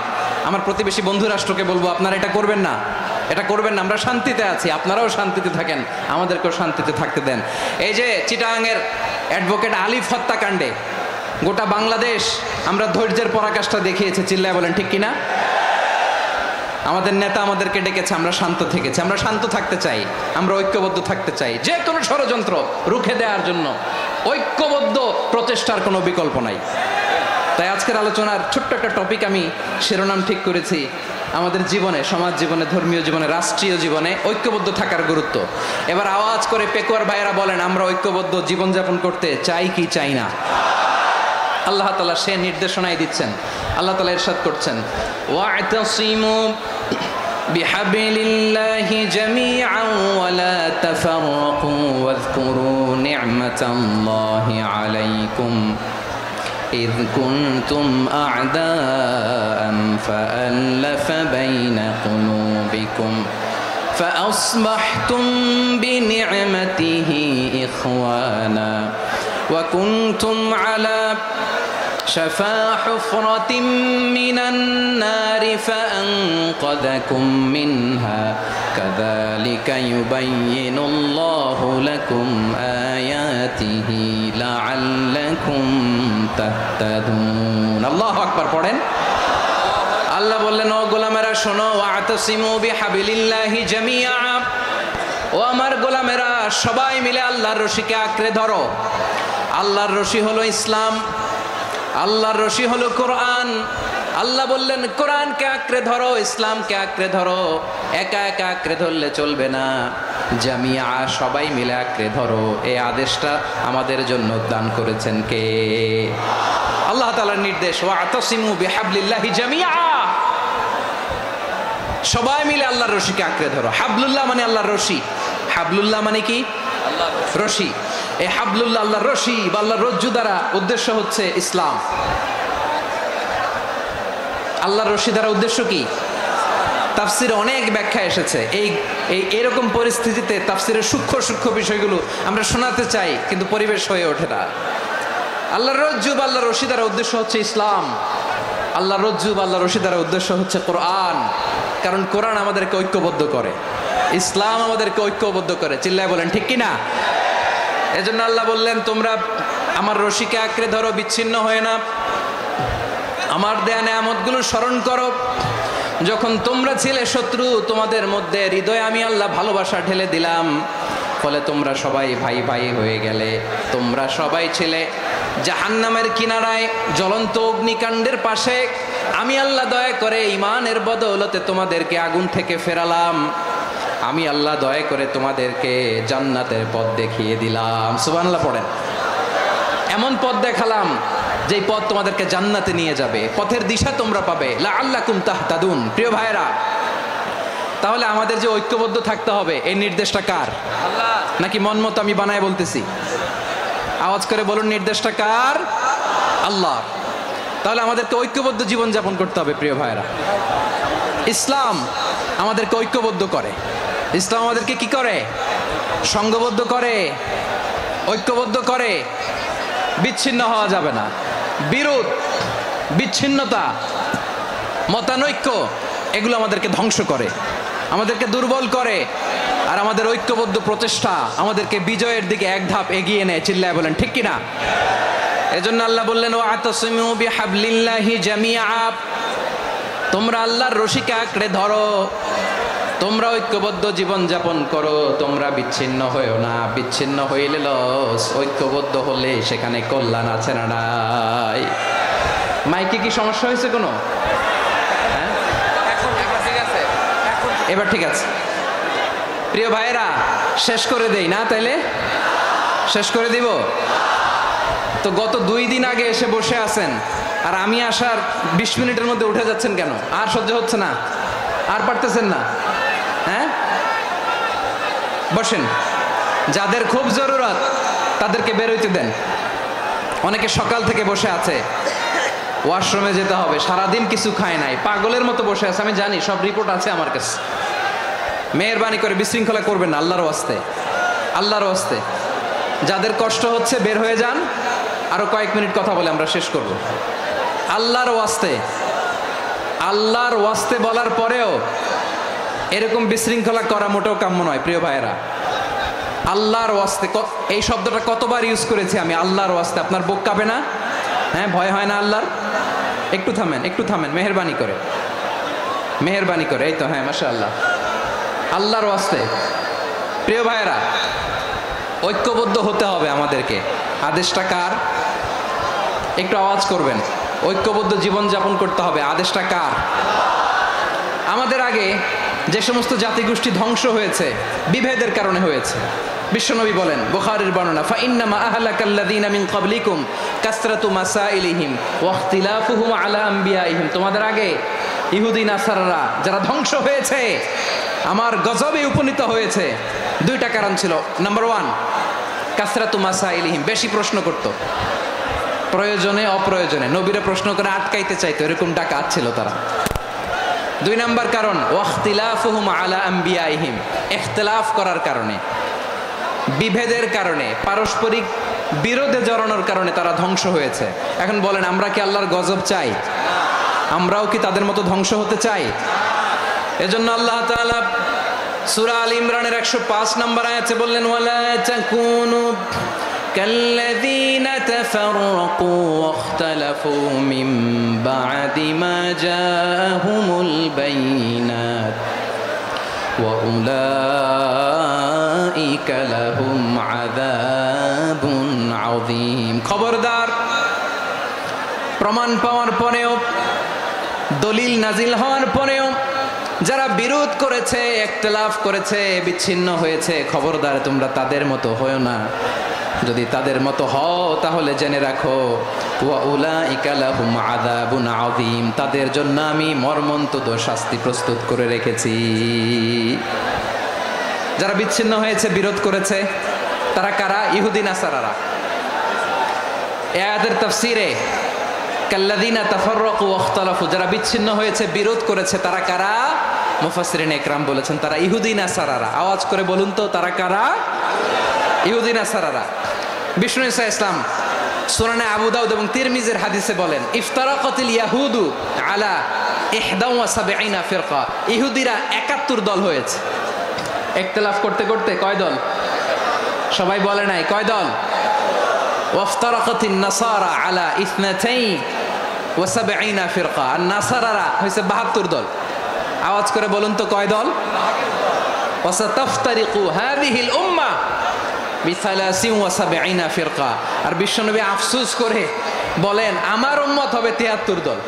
আমার প্রতিবেশী বন্ধু রাষ্ট্রকে বলবো, আপনারা এটা করবেন না, এটা করবেন না। আমরা শান্তিতে আছি, আপনারাও শান্তিতে থাকেন, আমাদেরকেও শান্তিতে থাকতে দেন। এই যে চিটাগাংয়ের অ্যাডভোকেট আলিফ হত্যাকাণ্ডে গোটা বাংলাদেশ আমরা ধৈর্যের পরাকাষ্ঠা দেখিয়েছে, চিল্লায় বলেন ঠিক কিনা? আমাদের নেতা আমাদেরকে ডেকেছে, আমরা শান্ত থেকেছি। আমরা শান্ত থাকতে চাই, আমরা ঐক্যবদ্ধ থাকতে চাই। যে কোনো ষড়যন্ত্র রুখে দেওয়ার জন্য ঐক্যবদ্ধ প্রচেষ্টার কোনো বিকল্প নাই। তাই আজকের আলোচনার ছোট্ট একটা টপিক আমি শিরোনাম ঠিক করেছি, আমাদের জীবনে, সমাজ জীবনে, ধর্মীয় জীবনে, রাষ্ট্রীয় জীবনে ঐক্যবদ্ধ থাকার গুরুত্ব। এবার আওয়াজ করে পেকুয়ার ভাইয়েরা বলেন, আমরা ঐক্যবদ্ধ জীবনযাপন করতে চাই কি চাই না? আল্লাহ তাআলা সে নির্দেশনাই দিচ্ছেন। আল্লাহ তাআলা ইরশাদ করছেন, ওয়া'তাসিমু বিহাবলিল্লাহি জামিআন ওয়া লা তাফাররাকু ওয়াযকুরু নি'মাতাল্লাহি আলাইকুম إذ كنتم أعداء فألف بين قلوبكم فأصبحتم بنعمته إخوانا وكنتم على شفا حفرة من النار فأنقذكم منها كذلك يبين الله لكم آياته لعلكم تهتدون الله أكبر পড়েন। আল্লাহ বললেন, ও গোলামেরা শোনো, ওয়া'তাসিমু বিহাবলিল্লাহি জামিআ, ও আমার গোলামেরা সবাই মিলে আল্লাহর রশিকে আঁকড়ে ধরো। আল্লাহর রশি হলো ইসলাম, আল্লাহর রশি হলো কোরআন। আল্লাহ বললেন, কোরআনকে আঁকড়ে ধরো, ইসলামকে আঁকড়ে ধরো। একা একা আঁকড়ে ধরলে চলবে না, জামিয়া, সবাই মিলে আঁকড়ে ধরো। এই আদেশটা আমাদের জন্য দান করেছেন কে? আল্লাহ তাআলার নির্দেশ, ওয়া'তাসিমু বিহাবলিল্লাহি জামিআ, সবাই মিলে আল্লাহর রশিকে আঁকড়ে ধরো। হাবলুল্লাহ মানে আল্লাহর রশি। হাবলুল্লাহ মানে কি? রশি। এই হাবলুল্লাহ, আল্লাহর রশি বা আল্লাহর রজ্জু দ্বারা উদ্দেশ্য হচ্ছে ইসলাম। আল্লাহর রশি দ্বারা উদ্দেশ্য কি? তাফসিরে অনেক ব্যাখ্যা এসেছে। এই এরকম পরিস্থিতিতে তাফসিরের সূক্ষ্ম সূক্ষ্ম বিষয়গুলো আমরা শোনাতে চাই, কিন্তু পরিবেশ হয়ে ওঠে না। আল্লাহর রজ্জুব, আল্লাহর রশি দ্বারা উদ্দেশ্য হচ্ছে ইসলাম। আল্লাহর রজ্জুব, আল্লাহর রশি দ্বারা উদ্দেশ্য হচ্ছে কোরআন। কারণ কোরআন আমাদেরকে ঐক্যবদ্ধ করে, ইসলাম আমাদেরকে ঐক্যবদ্ধ করে। চিল্লায় বলেন ঠিক কিনা? এজন্য আল্লাহ বললেন, তোমরা আমার রশিকে আঁকড়ে ধরো, বিচ্ছিন্ন হয়ে না। আমার দেয়া নেয়ামতগুলো স্মরণ করো। যখন তোমরা ছিলে শত্রু, তোমাদের মধ্যে হৃদয়ে আমি আল্লাহ ভালোবাসা ঢেলে দিলাম, ফলে তোমরা সবাই ভাই ভাই হয়ে গেলে। তোমরা সবাই ছিলে জাহান্নামের কিনারায়, জ্বলন্ত অগ্নিকাণ্ডের পাশে। আমি আল্লাহ দয়া করে ঈমানের বদৌলতে তোমাদেরকে আগুন থেকে ফেরালাম। আমি আল্লাহ দয়া করে তোমাদেরকে জান্নাতের পথ দেখিয়ে দিলাম। সুবহানাল্লাহ পড়েন। এমন পথ দেখালাম যেই পথ তোমাদেরকে জান্নাতে নিয়ে যাবে, পথের দিশা তোমরা পাবে। লাআল্লাকুম তাহতাদুন। প্রিয় ভাইরা, তাহলে আমাদের যে ঐক্যবদ্ধ থাকতে হবে, এই নির্দেশটা কার? আল্লাহ। নাকি মন মতো আমি বানায় বলতেছি? আওয়াজ করে বলুন, নির্দেশটা কার? আল্লাহ। তাহলে আমাদেরকে ঐক্যবদ্ধ জীবন যাপন করতে হবে। প্রিয় ভাইরা, ইসলাম আমাদেরকে ঐক্যবদ্ধ করে। ইসলাম আমাদেরকে কি করে? সংঘবদ্ধ করে, ঐক্যবদ্ধ করে। বিচ্ছিন্ন হওয়া যাবে না। বিরোধ, বিচ্ছিন্নতা, মতানৈক্য, এগুলো আমাদেরকে ধ্বংস করে, আমাদেরকে দুর্বল করে। আর আমাদের ঐক্যবদ্ধ প্রচেষ্টা আমাদেরকে বিজয়ের দিকে এক ধাপ এগিয়ে নেয়। চিল্লায় বলেন ঠিক কিনা? এজন্য আল্লাহ বললেন, ওয়াতাসিমু বিহাবলিল্লাহি জামিআ। তোমরা আল্লাহর রশিকে আঁকড়ে ধরো, তোমরা ঐক্যবদ্ধ জীবন যাপন করো, তোমরা বিচ্ছিন্ন হয়েও না। বিচ্ছিন্ন হইলে লস, ঐক্যবদ্ধ হলে সেখানে কল্যাণ আছে না নাই? মাইকে কি সমস্যা হয়েছে কোনো? হ্যাঁ, ঠিক আছে, এবার ঠিক আছে। প্রিয় ভাইয়েরা, শেষ করে দেই না? তাইলে শেষ করে দিব তো। গত 2 দিন আগে এসে বসে আছেন, আর আমি আসার 20 মিনিটের মধ্যে উঠে যাচ্ছেন কেন? আর সহ্য হচ্ছে না? আর পারতেছেন না? হ্যাঁ, বসেন। যাদের খুব জরুরত তাদেরকে বেরোইতে দেন। অনেকে সকাল থেকে বসে আছে, ওয়াশরুমে যেতে হবে, সারাদিন কিছু খায় নাই, পাগলের মতো বসে আছে। আমি জানি, সব রিপোর্ট আছে আমার কাছে। মেহেরবানি করে বিশৃঙ্খলা করবেন না, আল্লাহর ওয়াস্তে, আল্লাহর ওয়াস্তে। যাদের কষ্ট হচ্ছে বের হয়ে যান। আরো কয়েক মিনিট কথা বলে আমরা শেষ করব। আল্লাহর ওয়াস্তে, আল্লাহর ওয়াস্তে বলার পরেও এরকম বিশৃঙ্খলা করা মোটেও কাম্য নয়। প্রিয় ভাইয়েরা, আল্লাহর ওয়াস্তে, এই শব্দটা কতবার ইউজ করেছি আমি, আল্লাহর ওয়াস্তে। আপনার বুক কাঁপে না? হ্যাঁ, ভয় হয় না আল্লাহর? একটু থামেন, একটু থামেন, মেহেরবানি করে, মেহেরবানি করে। এই তো, হ্যাঁ, মাশাআল্লাহ। আল্লাহর ওয়াস্তে প্রিয় ভাইয়েরা, ঐক্যবদ্ধ হতে হবে আমাদেরকে। আদেশটা কার? একটু আওয়াজ করবেন। ঐক্যবদ্ধ জীবন যাপন করতে হবে। আদেশটা কার? আমাদের আগে যে সমস্ত জাতিগোষ্ঠী ধ্বংস হয়েছে, বিভেদের কারণে হয়েছে। বিশ্বনবী বলেন, বুখারীর বর্ণনা, ফাইন্নামা আহলাকাল্লাযীনা মিন ক্বাবলিকুম কাসরাতু মাসাইলিহিম ওয়া ইখতিলাফুহুম আলা আম্বিয়াইহিম। তোমাদের আগে ইহুদি নাসারারা যারা ধ্বংস হয়েছে, আমার গজবে উপনীত হয়েছে, 2টা কারণ ছিল। নাম্বার 1, কাসরাতু মাসাইলিহিম, বেশি প্রশ্ন করত, প্রয়োজনে অপ্রয়োজনে নবীরা প্রশ্ন করে আটকাইতে চাইতো, এরকম ডাকাত ছিল তারা। 2 নাম্বার কারণ, ওয়াখতিলাফুহুম আলা আম্বিয়াইহিম, ইখতিলাফ করার কারণে, বিভেদের কারণে, পারস্পরিক বিরোধে জড়ানোর কারণে তারা ধ্বংস হয়েছে। এখন বলেন, আমরা কি আল্লাহর গজব চাই? আমরাও কি তাদের মতো ধ্বংস হতে চাই? এজন্য আল্লাহ তাআলা সূরা আল ইমরানের 105 নম্বর আয়াতে বললেন, ওয়ালা তাকুনু কাল্লাযীনা তাফাররাকু ওয়াখতালাফু মিন বা'দি মা জাআহুমুল বাইয়িনাত ওয়া উলাইকা লাহুম আযাবুন আযীম। খবরদার, প্রমাণ পাওয়ার পরেও, দলিল নাজিল হওয়ার পরেও যারা বিরোধ করেছে, ইখতিলাফ করেছে, বিচ্ছিন্ন হয়েছে, খবরদার তোমরা তাদের মতো হয়ো না। যদি তাদের মতো হও তাহলে জেনে রাখো, ওয়া উলাইকা লাহুম আযাবুন আযীম, তাদের জন্য আমি মর্মন্তুদ শাস্তি প্রস্তুত করে রেখেছি। যারা বিচ্ছিন্ন হয়েছে, বিরোধ করেছে, তারা কারা? ইহুদি নাসারারা। এই আয়াতের তাফসীরে কাল্লাযীনা তাফাররাকু ওয়াখতালাফু, যারা বিচ্ছিন্ন হয়েছে, বিরোধ করেছে, তারা কারা? মুফাসসিরিন একরাম বলেছেন তারা ইহুদি নাসারারা। আওয়াজ করে বলুন তো তারা কারা? ইহুদি নাসারারা। বিষ্ণু ঈসা ইসলাম সুনানে আবু দাউদ এবং তিরমিজির হাদিসে বলেন ইফতারাকাতিল ইয়াহুদু আলা 71 ফিরকা। ইহুদিরা 71 দল হয়েছে। ইখতিলাফ করতে করতে কয় দল? সবাই বলে নাই কয় দল? ওয়াফতারাকাতিন নাসারা আলা 72 ফিরকা। আর নাসারারা হয়েছে 72 দল। আওয়াজ করে বলুন তো কয় দল? ওয়াসাতাফতারিকু হাযিহিল উম্মাহ বি73 ফিরকা। আর বিশ্বনবী আফসোস করে বলেন আমার উম্মত হবে 73 দল।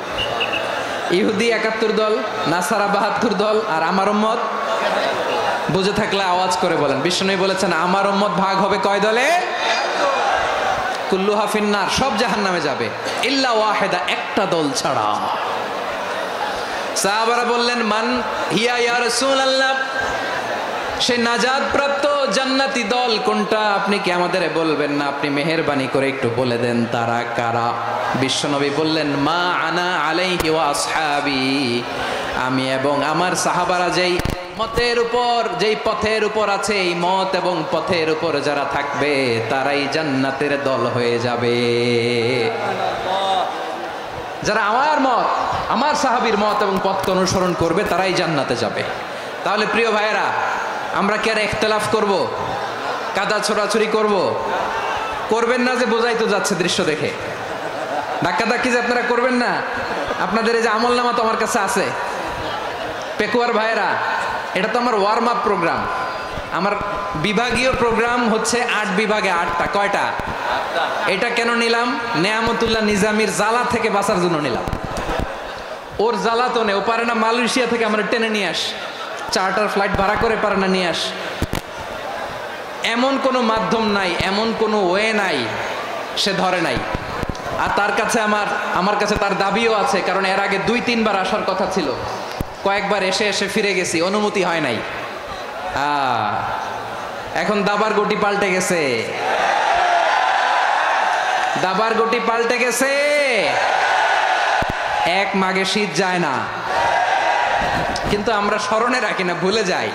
ইহুদি 71 দল, নাসারা 72 দল, আর আমার উম্মত বুঝে থাকলে আওয়াজ করে বলেন। বিশ্বনবী বলেছেন আমার উম্মত ভাগ হবে কয় দলে? কুল্লুহা ফিন্নার, সব জাহান্নামে যাবে, ইল্লা ওয়াহিদা, একটা দল ছাড়া। সাহাবারা বললেন মান হিয়া ইয়া রাসূলুল্লাহ, সে নাজাত প্রাপ্ত জান্নাতি দল কোনটা? আপনি কি আমাদের বলবেন না? আপনি মেহেরবানি করে একটু বলে দেন তারা কারা? বিশ্বনবী বললেন মা আনা আলাইহি ওয়া আসহাবি, আমি এবং আমার সাহাবারা যেই মতের উপর, যেই পথের উপর আছে, এই মত এবং পথের উপর যারা থাকবে তারাই জান্নাতের দল হয়ে যাবে। যারা আমার মত, আমার সাহাবীর মত এবং পথকে অনুসরণ করবে তারাই জান্নাতে যাবে। তাহলে প্রিয় ভাইয়েরা, আমরা কি আর ইখতিলাফ করব? কাদা ছোড়াছুরি করব? করবেন না যে বোঝাই তো যাচ্ছে দৃশ্য দেখে। ধাক্কাধাক্কি যে আপনারা করবেন না। আপনাদের এই যে আমলনামা তো আমার কাছে আছে। পেকুয়ার ভাইয়েরা, এটা তো আমার ওয়ার্ম আপ প্রোগ্রাম। আমার বিভাগীয় প্রোগ্রাম হচ্ছে 8 বিভাগে 8টা। কয়টা? এটা কেন নিলাম? নেয়ামতুল্লাহ নিজামীর জ্বালা থেকে বাঁচার জন্য নিলাম। ওর জ্বালা তো নেই, ও পারে না মালয়েশিয়া থেকে আমরা টেনে নিয়ে আস, চার্টার ফ্লাইট ভাড়া করে পারে না নিয়ে আস। এমন কোনো মাধ্যম নাই, এমন কোনো ওয়ে নাই, সে ধরে নাই। আর তার কাছে আমার কাছে তার দাবিও আছে, কারণ এর আগে 2-3 বার আসার কথা ছিল। কয়েকবার এসে এসে ফিরে গেছি, অনুমতি হয় নাই। এখন দাবার গটি পাল্টে গেছে, দাবার গটি পাল্টে গেছে। এক মাঘে শীত যায় না, কিন্তু আমরা স্মরণে রাখি না, ভুলে যাই।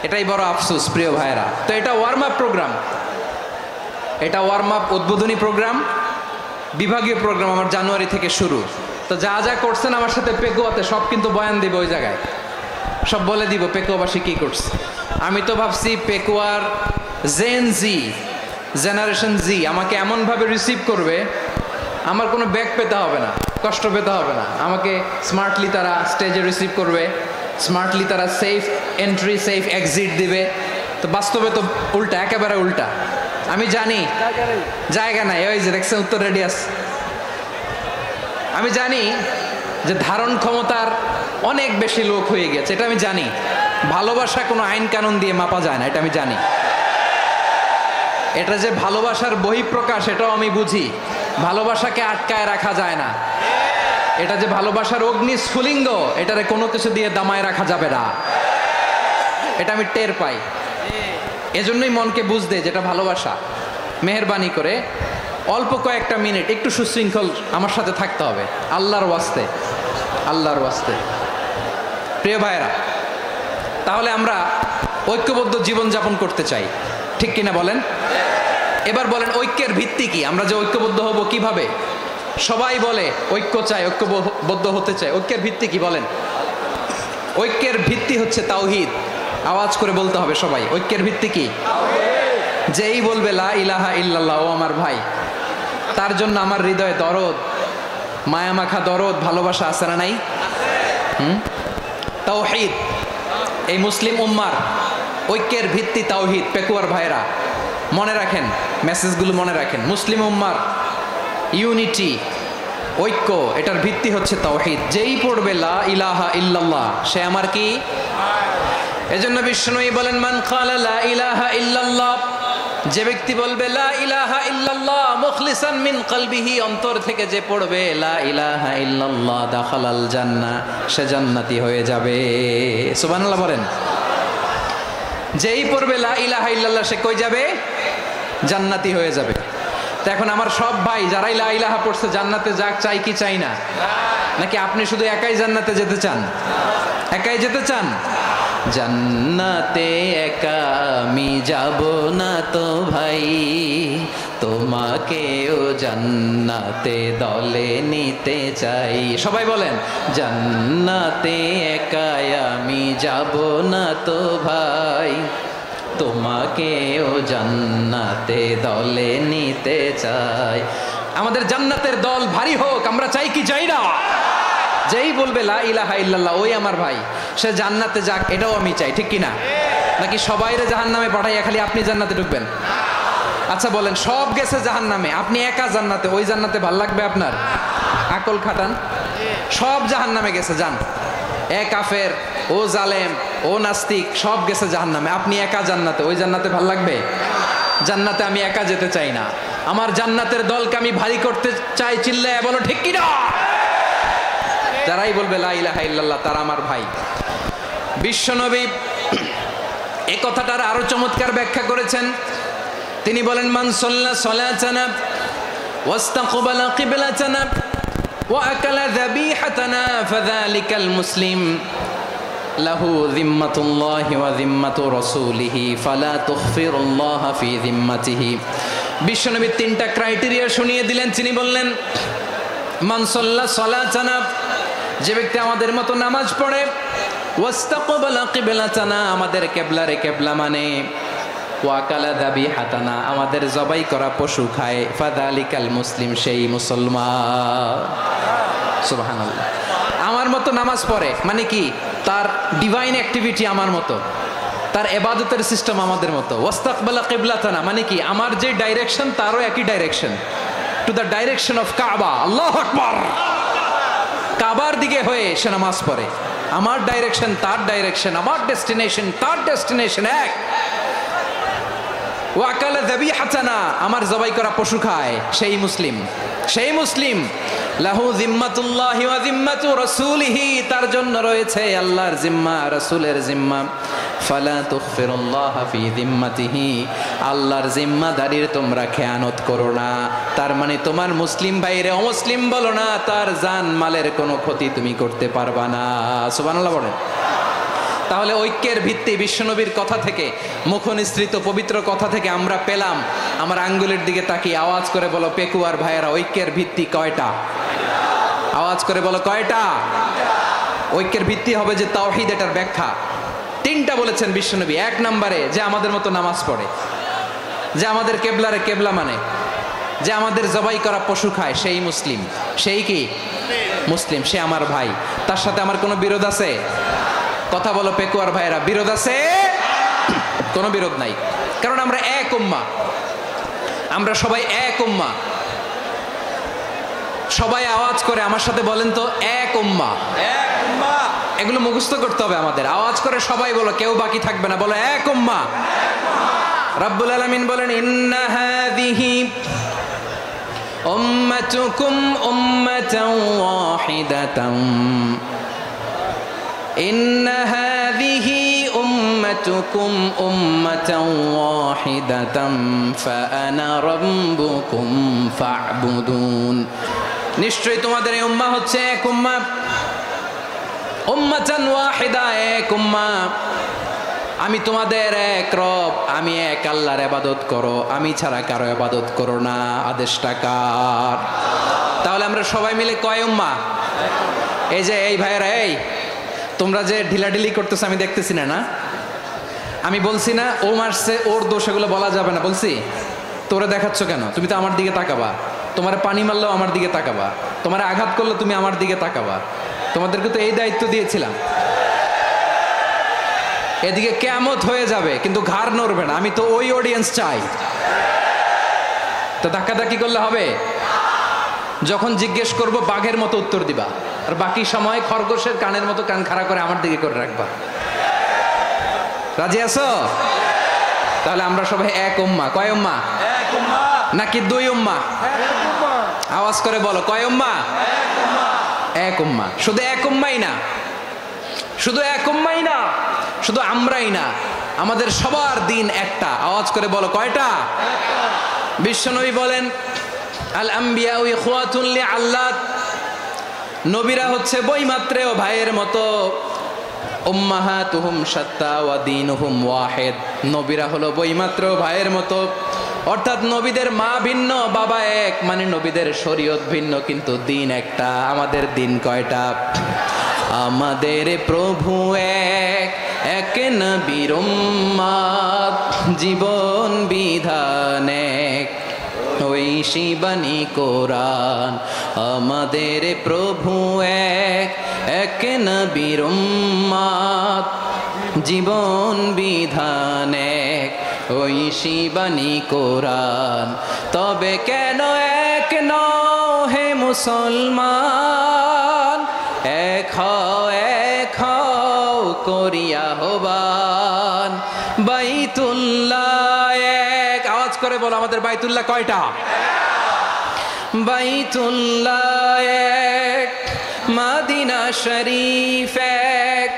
এটাই বড় আফসোস প্রিয় ভাইরা। তো এটা ওয়ার্ম আপ প্রোগ্রাম, এটা ওয়ার্ম আপ উদ্বোধনী প্রোগ্রাম, বিভাগীয় প্রোগ্রাম আমার জানুয়ারি থেকে শুরু। তো যা যা করছেন আমার সাথে পেকুয়াতে সব কিন্তু বয়ান দিব, ওই জায়গায় সব বলে দিব পেকুয়াবাসী কি করছে। আমি তো ভাবছি পেকুয়ার জেনারেশন জি আমাকে এমনভাবে রিসিভ করবে, আমার কোনো ব্যাক পেতে হবে না, কষ্ট পেতে হবে না। আমাকে স্মার্টলি তারা স্টেজে রিসিভ করবে, স্মার্টলি তারা সেফ এন্ট্রি সেফ এক্সিট দিবে। তো বাস্তবে তো উল্টা, একেবারে উল্টা। আমি জানি জায়গা নাই, ওই যে দেখছেন উত্তর রেডিয়াস। আমি জানি যে ধারণ ক্ষমতার অনেক বেশি লোক হয়ে গেছে, এটা আমি জানি। ভালোবাসা কোনো আইন কানুন দিয়ে মাপা যায় না, এটা আমি জানি। এটা যে ভালোবাসার বহিঃপ্রকাশ, এটাও আমি বুঝি। ভালোবাসাকে আটকায় রাখা যায় না। এটা যে ভালোবাসার অগ্নি স্ফুলিঙ্গ, এটারে কোনো কিছু দিয়ে দামায় রাখা যাবে না, এটা আমি টের পাই। এজন্যই মনকে বুঝতে যেটা ভালোবাসা। মেহেরবানি করে অল্প কয়েকটা মিনিট একটু সুশৃঙ্খল আমার সাথে থাকতে হবে, আল্লাহর ওয়াস্তে, আল্লাহর ওয়াস্তে। প্রিয় ভাইয়েরা, তাহলে আমরা ঐক্যবদ্ধ জীবনযাপন করতে চাই, ঠিক কিনা বলেন? এবার বলেন ঐক্যের ভিত্তি কি? আমরা যে ঐক্যবদ্ধ হব কিভাবে? সবাই বলে ঐক্য চাই, ঐক্যবদ্ধ হতে চাই। ঐক্যের ভিত্তি কি বলেন? ঐক্যের ভিত্তি হচ্ছে তাওহীদ। আওয়াজ করে বলতে হবে সবাই, ঐক্যের ভিত্তি কি? যেই বলবে লা ইলাহা ইল্লাল্লাহ, ও আমার ভাই, তার জন্য আমার হৃদয়ে দরদ, মায়ামাখা দরদ, ভালোবাসা আছে না নাই? তাওহীদ। এই মুসলিম উম্মার ঐক্যের ভিত্তি তাওহীদ। পেকুয়ার ভাইরা মনে রাখেন, মেসেজগুলো মনে রাখেন। মুসলিম উম্মার ইউনিটি, ঐক্য, এটার ভিত্তি হচ্ছে তাওহীদ। যেই পড়বে লা ইলাহা ইল্লাল্লাহ, সে আমার কি? এজন্য বিষ্ণুই বলেন মান ক্বালা লা ইলাহা ইল্লাল্লাহ, যে ব্যক্তি বলবে লা ইলাহা ইল্লাল্লাহ মুখলিসান মিন কলবিহি, অন্তর থেকে যে পড়বে লা ইলাহা ইল্লাল্লাহ, দাখালাল জান্নাহ, সে জান্নাতি হয়ে যাবে। সুবহানাল্লাহ বলেন। যেই পড়বে লা ইলাহা ইল্লাল্লাহ, সে কই যাবে? জান্নাতি হয়ে যাবে। তো এখন আমার সব ভাই যারাই লা ইলাহা পড়ছে জান্নাতে যাক, চাই কি চাই না? নাকি আপনি শুধু একাই জান্নাতে যেতে চান? একাই যেতে চান? জান্নাতে একা আমি যাব না তো ভাই, তোমাকেও জান্নাতে দলে নিতে চাই। সবাই বলেন, জান্নাতে একা আমি যাব না তো ভাই, তোমাকেও জান্নাতে দলে নিতে চাই। আমাদের জান্নাতের দল ভারী হোক, আমরা চাই কি চাই না? যেই বলবে লা ইলাহা ইল্লাল্লাহ ওই আমার ভাই, সে জান্নাতে যাক, এটাও আমি চাই, ঠিক কিনা? নাকি সবাইরে জাহান্নামে পাঠাইয়া খালি আপনি জান্নাতে ঢুকবেন? আচ্ছা বলেন, সব গেছে জাহান্নামে, আপনি একা জান্নাতে, ওই জান্নাতে ভাল লাগবে আপনার? আকল খাটান। সব জাহান্নামে গেছে, যান। এ কাফের, ও জালেম, ও নাস্তিক, সব গেছে জাহান্নামে, আপনি একা জান্নাতে, ওই জান্নাতে ভাল লাগবে? জান্নাতে আমি একা যেতে চাই না, আমার জান্নাতের দলকে আমি ভারী করতে চাই। চিল্লায় বলো ঠিক কিনা? যারাই বলবে লা ইলাহা ইল্লাল্লাহ তারা আমার ভাই। বিশ্বনবী এই কথাটার আরো চমৎকার ব্যাখ্যা করেছেন। তিনি বলেন, মান সাল্লা সালাতানা ওয়াস্তাকবালা কিবলাতানা ওয়া আকালা যাবিহাতানা ফাযালিকাল মুসলিম লাহু যিম্মাতুল্লাহি ওয়া যিম্মাতু রাসূলিহি ফালা তুখফিরুল্লাহ ফি যিম্মাতিহি। বিশ্বনবী তিনটা ক্রাইটেরিয়া শুনিয়ে দিলেন। তিনি বললেন, মান সাল্লা সালাতানা, যে ব্যক্তি আমাদের মতো নামাজ পড়ে, ওয়াস্তাকবালা কিবলাতানা, আমাদের কিবলারে কিবলা মানে, ওয়াকালা যাবিহাতানা, আমাদের জবাই করা পশু খায়, ফাযালিকাল মুসলিম, সেই মুসলমান। সুবহানাল্লাহ। আমার মতো নামাজ পড়ে মানে কি? তার ডিভাইন অ্যাক্টিভিটি আমার মতো, তার ইবাদতের সিস্টেম আমাদের মতো। ওয়াস্তাকবালা কিবলাতানা মানে কি? আমার যে ডাইরেকশন তারও একই direction, to the direction of কাবা। আল্লাহু আকবার। কাবার দিকে হয়ে সে নামাজ পড়ে, আমার ডাইরেকশন তার ডাইরেকশন, আমার ডেস্টিনেশন তার ডেস্টিনেশন এক। ওয়াকালা যাবিহাতানা, আমার জবাই করা পশু খায়, সেই মুসলিম, সেই মুসলিম। লাহু যিম্মাতুল্লাহি ওয়া যিম্মাতু রাসূলিহি, তার জন্য রয়েছে আল্লাহর জিম্মা, রাসূলের জিম্মা। ফালা তুখফিরুল্লাহ ফি যিম্মাতিহি, আল্লাহর জিম্মাদারির তোমরা খেয়ানত করো না। তার মানে তোমার মুসলিম ভাইরে অমুসলিম বলো না, তার জান মালের কোনো ক্ষতি তুমি করতে পারবা না। সুবহানাল্লাহ বলেন। তাহলে ঐক্যের ভিত্তি বিশ্বনবীর কথা থেকে, মুখনিসৃত পবিত্র কথা থেকে আমরা পেলাম। আমার আঙ্গুলের দিকে তাকিয়ে আওয়াজ করে বলো পেকুয়ার ভাইয়েরা, ঐক্যের ভিত্তি কয়টা? আওয়াজ করে বলো কয়টা? ঐক্যের ভিত্তি হবে যে তাওহীদ, এটার ব্যাখ্যা তিনটা বলেছেন বিশ্বনবী। এক নম্বরে, যে আমাদের মতো নামাজ পড়ে, যে আমাদের কেবলারে কেবলা মানে, যে আমাদের জবাই করা পশু খায়, সেই মুসলিম। সেই কি মুসলিম? সে আমার ভাই। তার সাথে আমার কোনো বিরোধ আছে? কথা বলো পেকুয়ার ভাইয়েরা, বিরোধ আছে? কোনো বিরোধ নাই, কারণ আমরা এক উম্মাহ, আমরা সবাই এক উম্মাহ। সবাই আওয়াজ করে আমার সাথে বলেন তো, এক উম্মাহ। এগুলো মুখস্থ করতে হবে আমাদের। আওয়াজ করে সবাই বলো, কেউ বাকি থাকবে না, বলো এক উম্মাহ। রব্বুল আলামিন বলেন, ইন্না হাযিহি উম্মাতুকুম উম্মাতান ওয়াহিদাতান, ইন্না হাযিহি উম্মাতুকুম উম্মাতান ওয়াহিদাতান ফাআনা রাব্বুকুম ফা'বুদুন। নিশ্চয়ই তোমাদের এই উম্মাহ হচ্ছে এক উম্মাহ, উম্মাতান ওয়াহিদা, এক উম্মাহ। আমি তোমাদের এক রব, আমি এক আল্লাহর ইবাদত করো, আমি ছাড়া কারো ইবাদত করো না। আদেশটা কার? তাহলে আমরা সবাই মিলে কয় উম্মাহ? এই যে এই ভাইয়েরা, এই তোমরা যে ঢিলাঢিলি করতেছো আমি দেখতেছি না, না আমি বলছি না ও মারছে, ওর দোষ, এগুলো বলা যাবে না। বলছি তোরে দেখাচ্ছ কেন? তুমি তো আমার দিকে তাকাবা। তোমার পানি মারলেও আমার দিকে তাকাবা, তোমার আঘাত করলে তুমি আমার দিকে তাকাবা। তোমাদেরকে তো এই দায়িত্ব দিয়েছিলাম। এদিকে কিয়ামত হয়ে যাবে কিন্তু ঘাড় নড়বে না, আমি তো ওই অডিয়েন্স চাই। তো ধাক্কাধাক্কি করলে হবে? যখন জিজ্ঞেস করব বাঘের মতো উত্তর দিবা, আর বাকি সময় খরগোশের কানের মতো কান খাড়া করে আমার দিকে করে রাখবা। রাজি আছো? তাহলে আমরা সবাই এক উম্মাহ। কয় উম্মাহ? নাকি দুই উম্মাহ? আওয়াজ করে বলো, কয় উম্মাহ? এক উম্মাহ। শুধু এক উম্মাই না, শুধু এক উম্মাই না, শুধু আমরাই না, আমাদের সবার দিন একটা। আওয়াজ করে বলো কয়টা? বিশ্বনবী বলেন, আল আম্বিয়া ইখওয়াতুন লিআল্লাত, নবীরা হচ্ছে বইমাত্রেও ভাইয়ের মতো। উম্মাহাতুহুম শাত্তা ওয়া দীনুহুম ওয়াহিদ। নবীরা হলো বইমাত্র ভাইয়ের মতো, অর্থাৎ নবীদের মা ভিন্ন বাবা এক, মানে নবীদের শরীয়ত ভিন্ন কিন্তু দিন একটা। আমাদের দিন কয়টা? আমাদের প্রভু এক, এক নবীর উম্মত, জীবন বিধান এক, ওই শিবানী কোরআন। আমাদের প্রভু এক, এক নবীর উম্মত, জীবন বিধান এক, ওই শিবানী কোরআন। তবে কেন এক নও হে মুসলমান, এক হও করিয়া হবান। বাইতুল্লাহ এক, আওয়াজ করে বলো আমাদের বাইতুল্লাহ কয়টা? বাইতুল্লাহ এক, মদিনা শরীফ এক,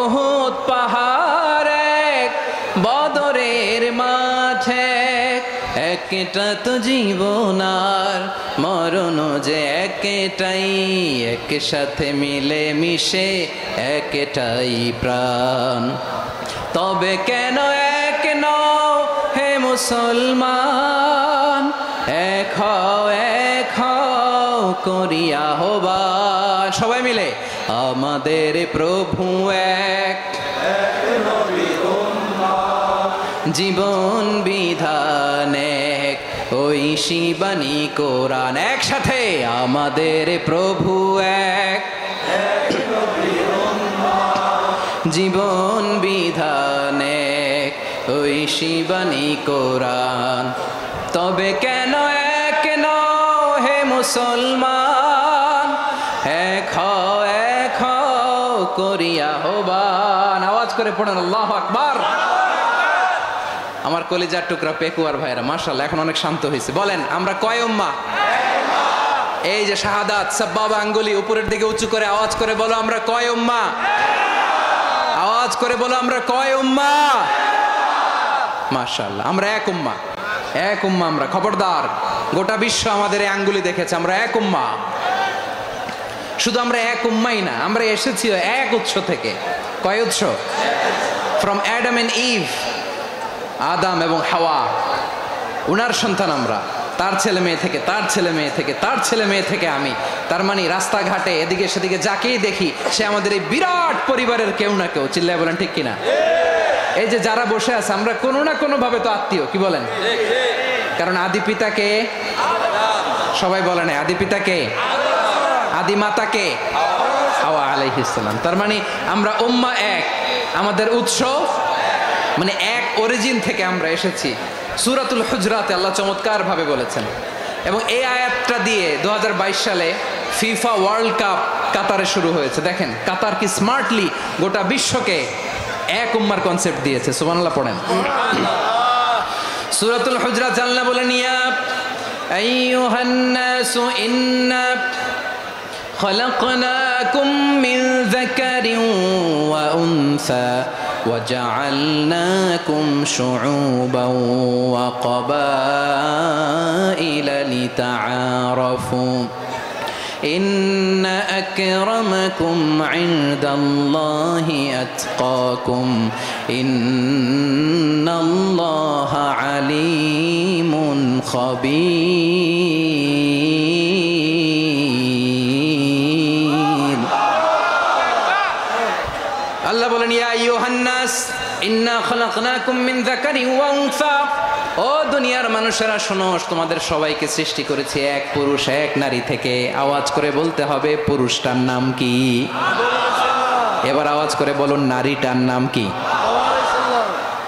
উহুদ পাহাড় এক, বদরের মাঠ এক। একটা তো জীবন আর মরণ যে একটাই, একসাথে মিলে মিশে একটাই প্রাণ। তবে কেন এক নও হে মুসলমান, এক হও করিয়া হবান। সবাই মিলে আমাদের প্রভু এক, জীবন বিধান এক, ওই শিবানী কোরআন। একসাথে আমাদের প্রভু এক, জীবন বিধান এক, ওই শিবানী কোরআন। তবে কেন এক নও হে মুসলমান, এক হও করিয়া হবান। আওয়াজ করে পড়েন আল্লাহু আকবার। আমার কলিজার টুকরা পেকুয়ার ভাইরা মাশাআল্লাহ এখন অনেক শান্ত হয়েছে। বলেন আমরা কয় উম্মাহ? এই যে শাহাদাত সাব্বাবা আঙ্গুলি উপরের দিকে উঁচু করে আওয়াজ করে বলো আমরা কয় উম্মাহ? আওয়াজ করে বলো আমরা কয় উম্মাহ? মাশাআল্লাহ আমরা এক উম্মাহ, এক উম্মাহ আমরা। খবরদার, গোটা বিশ্ব আমাদের এই আঙ্গুলি দেখেছে, আমরা এক উম্মাহ। শুধু আমরা এক উম্মাই না, আমরা এসেছি এক উৎস থেকে। কয় উৎস? ফ্রম অ্যাডাম এন্ড ইভ, আদাম এবং হাওয়া, উনার সন্তান আমরা। তার ছেলে মেয়ে থেকে, তার ছেলে মেয়ে থেকে, তার ছেলে মেয়ে থেকে আমি। তার মানে রাস্তাঘাটে এদিকে সেদিকে যাকেই দেখি সে আমাদের এই বিরাট পরিবারের কেউ না কেউ। চিল্লায় বলেন ঠিক কিনা? এই যে যারা বসে আছে আমরা কোনো না কোনো ভাবে তো আত্মীয়, কি বলেন? কারণ আদি পিতাকে সবাই বলে না, আদি পিতাকে, আদি মাতাকে হাওয়া আলাইহিস সালাম। তার মানে আমরা উম্মাহ এক, আমাদের উৎস মানে এক অরিজিন থেকে আমরা এসেছি। সূরাতুল হুজরাতে আল্লাহ চমৎকার ভাবে বলেছেন, এবং এই আয়াতটা দিয়ে 2022 সালে ফিফা ওয়ার্ল্ড কাপ কাতারে শুরু হয়েছে। দেখেন কাতার কি স্মার্টলি গোটা বিশ্বকে এক উম্মার কনসেপ্ট দিয়েছে। সুবহানাল্লাহ পড়েন। সূরাতুল হুজরাত আল্লাহ বলেন, ইয়া আইয়ুহান নাসু ইন্না খলাকনাকুম মিন যাকারিন ওয়া উনসা وجعلناكم شعوبا وقبائل لتعارفوا إن أكرمكم عند الله أتقاكم إن الله عليم خبير। আল্লাহ বলেন, ইয়া আইয়ুহান নাস ইন্না খলাকনাকুম মিন যাকারিন ওয়া উনসা, ও দুনিয়ার মানুষেরা শোনো, তোমাদের সবাইকে সৃষ্টি করেছি এক পুরুষ এক নারী থেকে। আওয়াজ করে বলতে হবে পুরুষটার নাম কি? এবার আওয়াজ করে বলুন নারীটার নাম কি?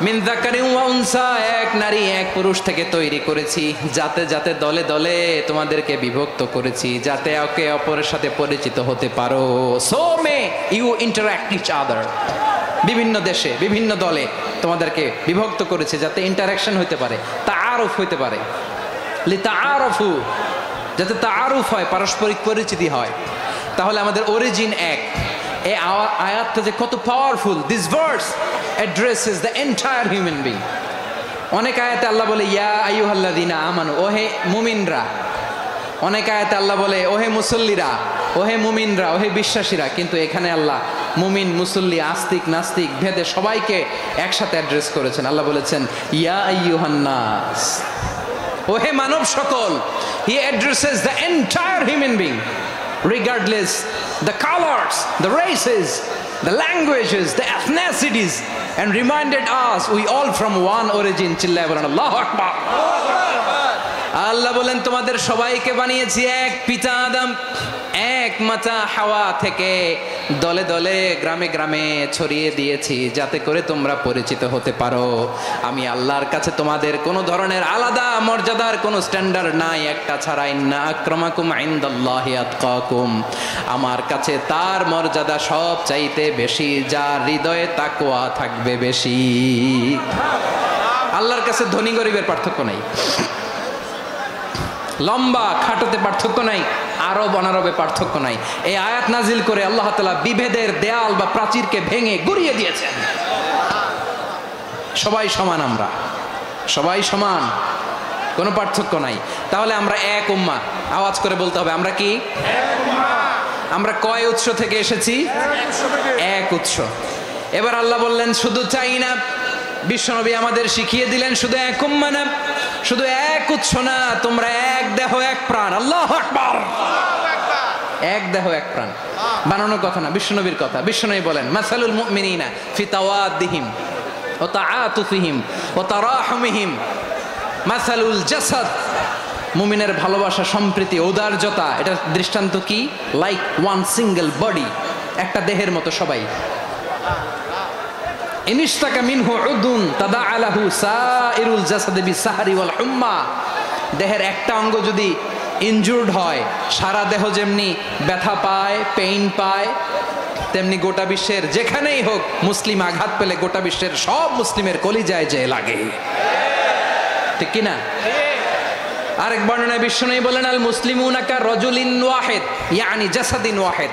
মিন যাকারিন ওয়া উনসা, এক নারী এক পুরুষ থেকে তৈরি করেছি। যাতে যাতে দলে দলে তোমাদেরকে বিভক্ত করেছি, যাতে একে অপরের সাথে পরিচিত হতে পারো। So may you interact each other. বিভিন্ন দেশে বিভিন্ন দলে তোমাদেরকে বিভক্ত করেছে যাতে ইন্টারাকশন হইতে পারে, তাআরুফ হইতে পারে। লিতাআরফু, যাতে তাআরুফ হয়, পারস্পরিক পরিচিতি হয়। তাহলে আমাদের অরিজিন এক। এই আয়াতটা যে কত powerful. This verse addresses the entire human being. অনেক আয়াতে আল্লাহ বলে ইয়া আইয়ুহাল্লাযীনা আমানু, ওহে মুমিনরা। অনেক আয়াতে আল্লাহ বলে ওহে মুসল্লিরা, ওহে মুমিনরা, ওহে বিশ্বাসীরা। কিন্তু এখানে আল্লাহ মুমিন মুসল্লি আস্তিক নাস্তিক ভেদে সবাইকে একসাথে অ্যাড্রেস করেছেন। আল্লাহ বলেছেন ইয়া আইয়ুহান নাস, ওহে মানব সকল। হি addresses the entire human being regardless the colors, the races, the languages, the ethnicities, and reminded us we all from one origin. চিল্লায় বলেন আল্লাহু আকবার। আল্লাহ বলেন তোমাদের সবাইকে বানিয়েছি এক পিতা আদম, এক মাতা হাওয়া থেকে, দলে দলে গ্রামে গ্রামে ছড়িয়ে দিয়েছি যাতে করে তোমরা পরিচিত হতে পারো। আমি আল্লাহর কাছে তোমাদের কোনো ধরনের আলাদা মর্যাদার কোনো স্ট্যান্ডার্ড নাই একটা ছাড়া। ইন্না আক্রামাকুম ইনদাল্লাহি আতকাকুম, আমার কাছে তার মর্যাদা সব চাইতে বেশি যার হৃদয়ে তাকওয়া থাকবে বেশি। আল্লাহর কাছে ধনী গরিবের পার্থক্য নাই, লম্বা খাটোতে পার্থক্য নাই, আরব অনারবে পার্থক্য নাই। এই আয়াত নাজিল করে আল্লাহ তাআলা বিভেদের দেয়াল বা প্রাচীরকে ভেঙে গুড়িয়ে দিয়েছেন। সবাই সমান, আমরা সবাই সমান, কোনো পার্থক্য নাই। তাহলে আমরা এক উম্মাহ। আওয়াজ করে বলতে হবে আমরা কি? আমরা কয় উৎস থেকে এসেছি? এক উৎস। এবার আল্লাহ বললেন শুধু চাই না, বিশ্বনবী আমাদের শিখিয়ে দিলেন শুধু এক উম্মাহ না, শুধু এক উৎস না, তোমরা এক দেহ এক প্রাণ। আল্লাহু আকবার। এক দেহ এক প্রাণ বানানোর কথা না, বিশ্বনবীর কথা। বিশ্বনবী বলেন মাসালুল মুমিনিনা ফি তাওয়াদ্দিহিম ওয়া তাআতুফিহিম ওয়া তারাহুমিহিম মাসালুল জাসাদ। মুমিনের ভালোবাসা, সম্প্রীতি, ঔদার্যতা, এটা দৃষ্টান্ত কি? লাইক ওয়ান সিঙ্গেল বডি, একটা দেহের মতো সবাই। ইনিশতাকা মিনহু উদুন তাদাআলাহু সাইরুল জাসাদি বিসাহরি ওয়াল হুম্মা। দেহের একটা অঙ্গ যদি ইনজুর্ড হয়, সারা দেহ যেমনি ব্যথা পায়, পেইন পায়, তেমনি গোটা বিশ্বের যেখানেই হোক মুসলিম আঘাত পেলে গোটা বিশ্বের সব মুসলিমের কলিজায় যে লাগে, ঠিক কিনা? আরেক বর্ণনায় বিশ্বনবী বলেন আল মুসলিমুনা কা রাজুলিন ওয়াহিদ ইয়ানি জাসাদিন ওয়াহিদ।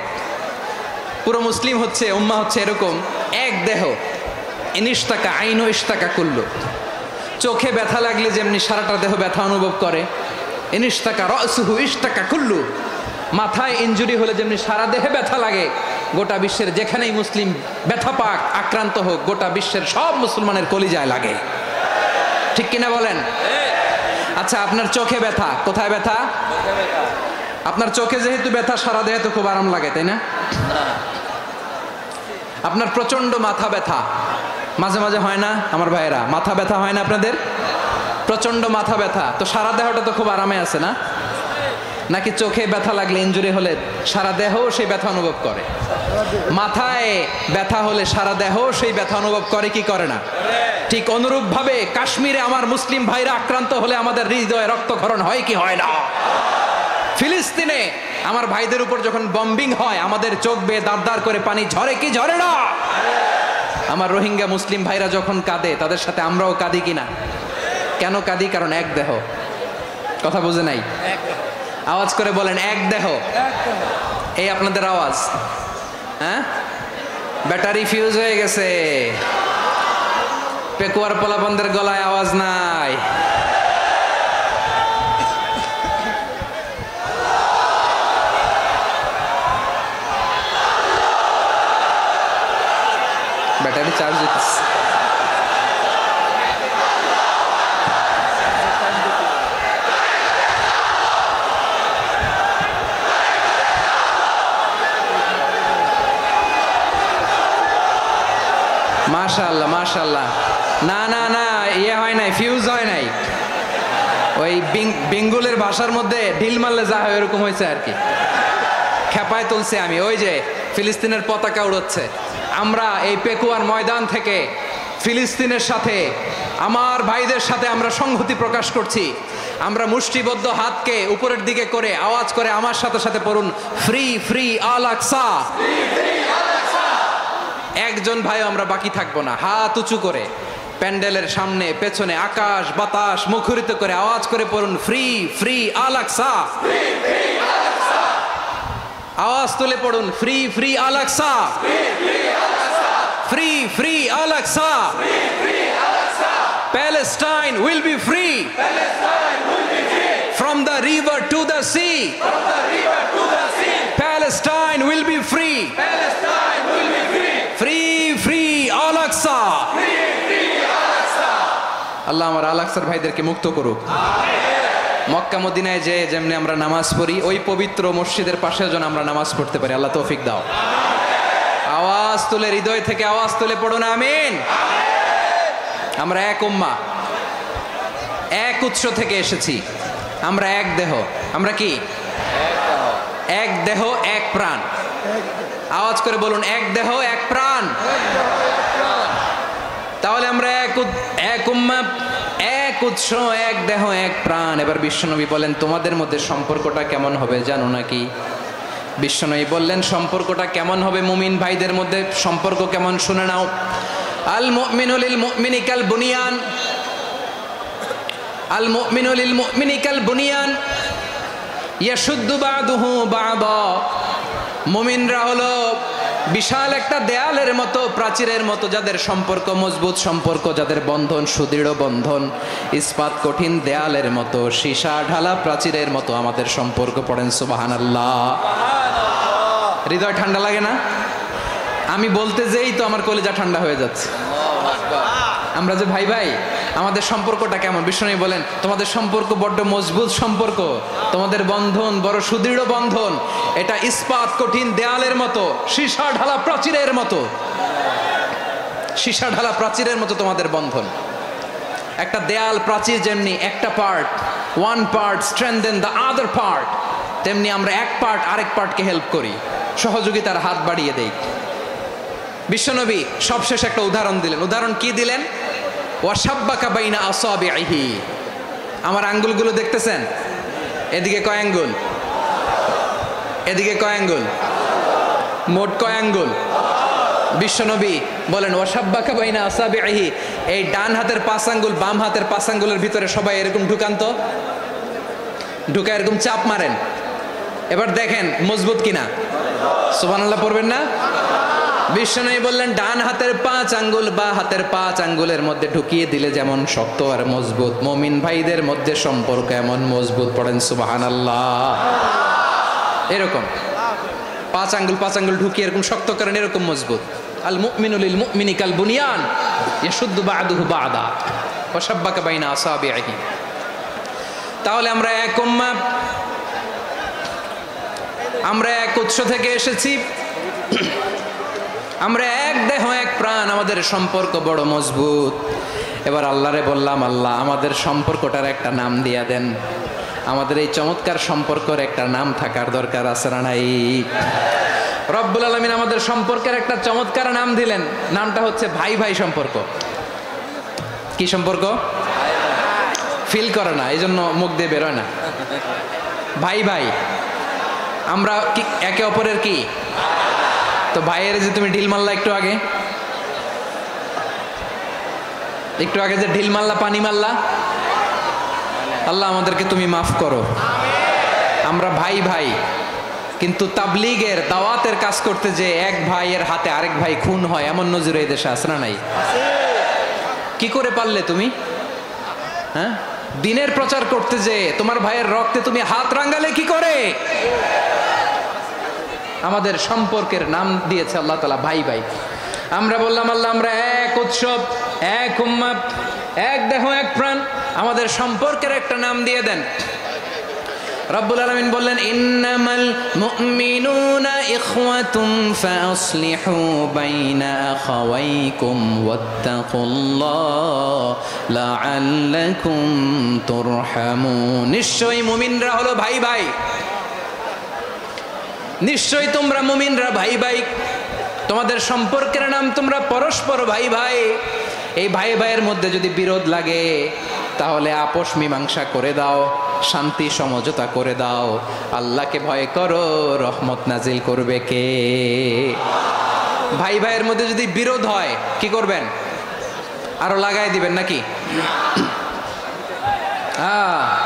পুরো মুসলিম হচ্ছে, উম্মাহ হচ্ছে এরকম এক দেহ। ইনিশতাকা আইনু ইশতাকা কুল্লু। চোখে ব্যথা লাগলে যেমনি সারাটা দেহ ব্যথা অনুভব করে, ইনিশতাকা রাসুহু ইশতাকা কুল্লু। মাথায় ইনজুরি হলে যেমনি সারা দেহে ব্যথা লাগে, গোটা বিশ্বের যেখানেই মুসলিম ব্যথা পাক, আক্রান্ত হোক, গোটা বিশ্বের সব মুসলমানের কলিজায় লাগে, ঠিক কিনা বলেন? আচ্ছা, আপনার চোখে ব্যথা, কোথায় ব্যথা? আপনার চোখে যেহেতু ব্যথা, সারা দেহে তো খুব আরাম লাগে, তাই না? আপনার প্রচন্ড মাথা ব্যথা মাঝে মাঝে হয় না আমার ভাইয়েরা? মাথা ব্যথা হয় না আপনাদের? প্রচন্ড মাথা ব্যথা, তো সারা দেহটা তো খুব আরামে আছে না? নাকি চোখে ব্যথা লাগলে, ইনজুরি হলে সারা দেহ সেই ব্যথা অনুভব করে? মাথায় ব্যথা হলে সারা দেহ সেই ব্যথা অনুভব করে কি করে না? ঠিক অনুরূপ ভাবে কাশ্মীরে আমার মুসলিম ভাইরা আক্রান্ত হলে আমাদের হৃদয়ে রক্তক্ষরণ হয় কি হয় না? ফিলিস্তিনে আমার ভাইদের উপর যখন বম্বিং হয়, আমাদের চোখ বেয়ে দাঁড় দাঁড় করে পানি ঝরে কি ঝরে না? আমার রোহিঙ্গা মুসলিম ভাইরা যখন কাঁদে, তাদের সাথে আমরাও কাঁদি কিনা? কেন কাঁদি? কারণ এক দেহ। কথা বুঝে নাই? আওয়াজ করে বলেন এক দেহ। এই আপনাদের আওয়াজ, হ্যাঁ? ব্যাটারি ফিউজ হয়ে গেছে, পেকুয়ার পোলাপনদের গলায় আওয়াজ নাই। ব্যাটারি চার্জ দিতেছে। মাশাআল্লাহ মাশাআল্লাহ। না না না, ইয়ে হয় নাই, ফিউজ হয় নাই। ওই বেঙ্গলের ভাষার মধ্যে ঢিল মারলে যা হয় এরকম হয়েছে আর কি। খেপায় তুলছে আমি। ওই যে ফিলিস্তিনের পতাকা উড়োচ্ছে, আমরা এই পেকুয়ার ময়দান থেকে ফিলিস্তিনের সাথে, আমার ভাইদের সাথে আমরা সংহতি প্রকাশ করছি। আমরা মুষ্টিবদ্ধ হাতকে উপরের দিকে করে আওয়াজ করে আমার সাথে সাথে পড়ুন, ফ্রি ফ্রি আল আকসা। একজন ভাই আমরা বাকি থাকবো না। হাত উঁচু করে প্যান্ডেলের সামনে পেছনে আকাশ বাতাস মুখরিত করে আওয়াজ করে পড়ুন, ফ্রি ফ্রি আল আকসা। আওয়াজ তুলে পড়ুন, free free Al Aqsa, free free Al Aqsa. Palestine will be free. from the river to the sea. Palestine will be free. Free Al-Aqsa. আল্লাহ আমার আল-আকসার ভাইদেরকে মুক্ত করুক। মক্কা মদিনায় যে যেমনি আমরা নামাজ পড়ি, ওই পবিত্র মসজিদের পাশে যেন আমরা নামাজ পড়তে পারি। আল্লাহ তৌফিক দাও। আওয়াজ তুলে, হৃদয় থেকে আওয়াজ তুলে পড়ুন আমিন। আমরা এক উম্মাহ, এক উৎস থেকে এসেছি। আমরা এক দেহ। আমরা কি? এক দেহ এক প্রাণ। আওয়াজ করে বলুন, এক দেহ এক প্রাণ। তাহলে আমরা এক উম্মাহ, এক উৎস, এক দেহ এক প্রাণ। এবার বিশ্বনবী বলেন, তোমাদের মধ্যে সম্পর্কটা কেমন হবে জানো নাকি? বিশ্বনবী বললেন, সম্পর্কটা কেমন হবে মুমিন ভাইদের মধ্যে? সম্পর্ক কেমন শুনে নাও। আল মুমিনু লিল মুমিনি কাল বুনিয়ান, আল মুমিনু লিল মুমিনি কাল বুনিয়ান ইয়াশুদ্দু বা'দুহু বা'দা। মুমিনরা হলো বিশাল একটা দেয়ালের মতো, প্রাচীরের মতো, যাদের সম্পর্ক মজবুত সম্পর্ক, যাদের বন্ধন সুদৃঢ় বন্ধন, ইস্পাত কঠিন দেয়ালের মতো, সীসা ঢালা প্রাচীরের মতো আমাদের সম্পর্ক। পড়েন সুবহানাল্লাহ। হৃদয় ঠান্ডা লাগে না? আমি বলতে যেই তো আমার কলিজা ঠান্ডা হয়ে যাচ্ছে। আমরা যে ভাই ভাই, আমাদের সম্পর্কটা কেমন? বিষ্ণু বলেন, তোমাদের সম্পর্ক বড্ড মজবুত সম্পর্ক, তোমাদের বন্ধন বড় সুদৃঢ় বন্ধন। এটা ইস্পাত কঠিন দেয়ালের মতো, সীসা ঢালা প্রাচীরের মতো, সীসা ঢালা প্রাচীরের মতো তোমাদের বন্ধন। একটা দেয়াল প্রাচীর যেমনি একটা part, one part strengthen the other part, তেমনি আমরা এক পার্ট আরেক পার্টকে হেল্প করি, সহযোগিতার হাত বাড়িয়ে দেই। বিশ্বনবী সবশেষ একটা উদাহরণ দিলেন। উদাহরণ কি দিলেন? ওয়াশাব্বাকা বাইনা আসাবিহি। আমার আঙ্গুলগুলো দেখতেছেন? এদিকে কয় আঙ্গুল? এদিকে কয় আঙ্গুল? মোট কয় আঙ্গুল? বিশ্বনবী বলেন, ওয়াশাব্বাকা বাইনা আসাবিহি। এই ডান হাতের 5 আঙ্গুল বাম হাতের 5 আঙ্গুলের ভিতরে সবাই এরকম ঢুকান তো, ঢুকা এরকম চাপ মারেন। এবার দেখেন মজবুত কিনা। সুবহানাল্লাহ পড়বেন না? বিশ্বনবী বললেন, ডান হাতের 5 আঙ্গুল বা হাতের 5 আঙ্গুলের মধ্যে ঢুকিয়ে দিলে যেমন শক্ত আর মজবুত, মুমিন ভাইদের মধ্যে সম্পর্ক এমন মজবুত। পড়েন সুবহানাল্লাহ। এরকম 5 আঙ্গুল ঢুকিয়ে এরকম শক্ত করেন, এরকম মজবুত। আল মুমিনু লিল মুমিনি কাল বুনিয়ান ইয়াশুদ্দু বা'দুহু বা'দা ওয়া শাব্বাকা বাইনা আসাবিহি। তাহলে আমরা এক উম্মাহ, আমরা এক উৎস থেকে এসেছি, আমরা এক দেহ এক প্রাণ, আমাদের সম্পর্ক বড় মজবুত। এবার আল্লাহরে বললাম, আল্লাহ আমাদের সম্পর্কটার একটা নাম দিয়া দেন। আমাদের এই চমৎকার সম্পর্কের একটা নাম থাকার দরকার আছে না নাই? রব্বুল আলামিন আমাদের সম্পর্কের একটা চমৎকার নাম দিলেন। নামটা হচ্ছে ভাই ভাই সম্পর্ক। কি সম্পর্ক? ফিল করে না, এই জন্য মুখ দিয়ে বেরোয় না। ভাই ভাই, আমরা কি একে অপরের কি? তো ভাইয়ের যে তুমি ঢিল মারলা একটু আগে, যে ঢিল মারলা, পানি মারলা, আল্লাহ আমাদেরকে তুমি মাফ করো। আমরা ভাই ভাই, কিন্তু তাবলীগের দাওয়াতের কাজ করতে যে এক ভাইয়ের হাতে আরেক ভাই খুন হয়, এমন নজির এই দেশে আছে না নাই? কি করে পারলে তুমি? হ্যাঁ, দিনের প্রচার করতে যে তোমার ভাইয়ের রক্তে তুমি হাত রাঙ্গালে কি করে? আমাদের সম্পর্কের নাম দিয়েছে আল্লাহ তাআলা ভাই ভাই। আমরা বললাম, আল্লাহ আমরা এক উৎসব, এক উম্মাহ, এক দেহ এক প্রাণ, আমাদের সম্পর্কের একটা নাম দিয়ে দেন। রব্বুল আলামিন বললেন, ইন্নামাল মুমিনুনা ইখওয়াতুন ফাসলিহু বাইনা আখাওয়াইকুম ওয়াত্তাকুল্লাহ লাআল্লাকুম তুরহামুন। নিশ্চয়ই মুমিনরা হলো ভাই ভাই, নিশ্চয়ই তোমরা মুমিনরা ভাই ভাই, তোমাদের সম্পর্কের নাম তোমরা পরস্পর ভাই ভাই। এই ভাই ভাইয়ের মধ্যে যদি বিরোধ লাগে তাহলে আপোষ মীমাংসা করে দাও, শান্তি সমঝোতা করে দাও। আল্লাহকে ভয় করো, রহমত নাজিল করবে কে? ভাই ভাইয়ের মধ্যে যদি বিরোধ হয় কি করবেন? আরো লাগাই দিবেন নাকি?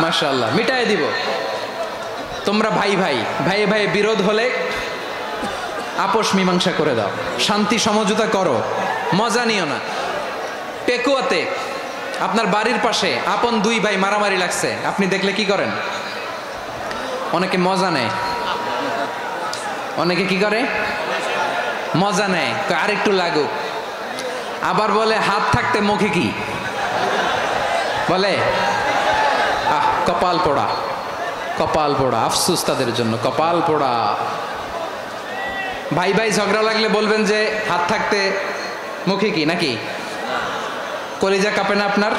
মাশাআল্লাহ, মিটাই দিব। তোমরা ভাই ভাই, ভাই ভাই বিরোধ হলে আপোষ মীমাংসা করে দাও, শান্তি সমঝোতা করো, মজা নিও না। পেকুয়াতে আপনার বাড়ির পাশে আপন 2 ভাই মারামারি লাগছে, আপনি দেখলে কি করেন? অনেকে মজা নেয়, অনেকে কি করে মজা নেয়, আর একটু লাগুক। আবার বলে হাত থাকতে মুখে কি বলে, কপাল পোড়া, কপাল পোড়া, আফসোস তাদের জন্য, কপাল পোড়া। ভাই ভাই ঝগড়া লাগলে বলবেন যে হাত থাকতে মুখে কি, নাকি কলিজা কাঁপে না আপনার?